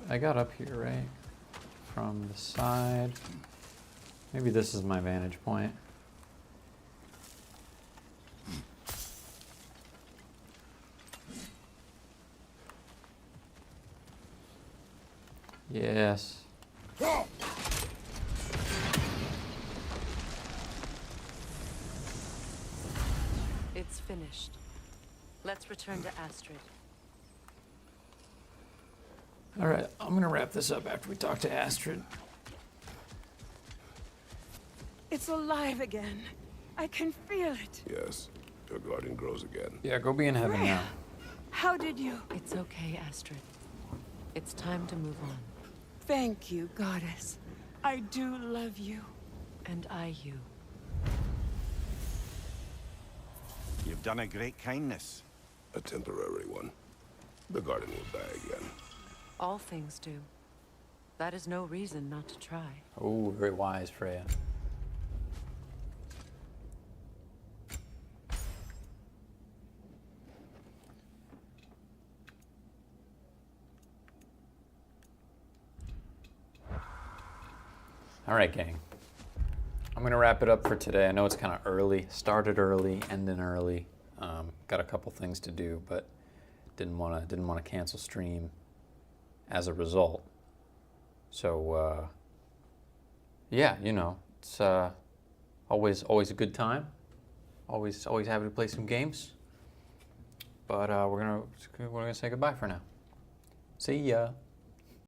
S1: I got up here, right? From the side. Maybe this is my vantage point. Yes.
S9: It's finished. Let's return to Astrid.
S1: All right, I'm gonna wrap this up after we talk to Astrid.
S12: It's alive again. I can feel it.
S5: Yes, your garden grows again.
S1: Yeah, go be in heaven now.
S12: How did you?
S9: It's okay, Astrid. It's time to move on.
S12: Thank you, goddess. I do love you.
S9: And I you.
S3: You've done a great kindness.
S5: A temporary one. The garden will die again.
S9: All things do. That is no reason not to try.
S1: Oh, very wise, Freya. All right, gang. I'm gonna wrap it up for today. I know it's kind of early. Started early, ending early. Got a couple things to do, but didn't wanna cancel stream as a result. So yeah, you know, it's always a good time. Always happy to play some games. But we're gonna say goodbye for now. See ya.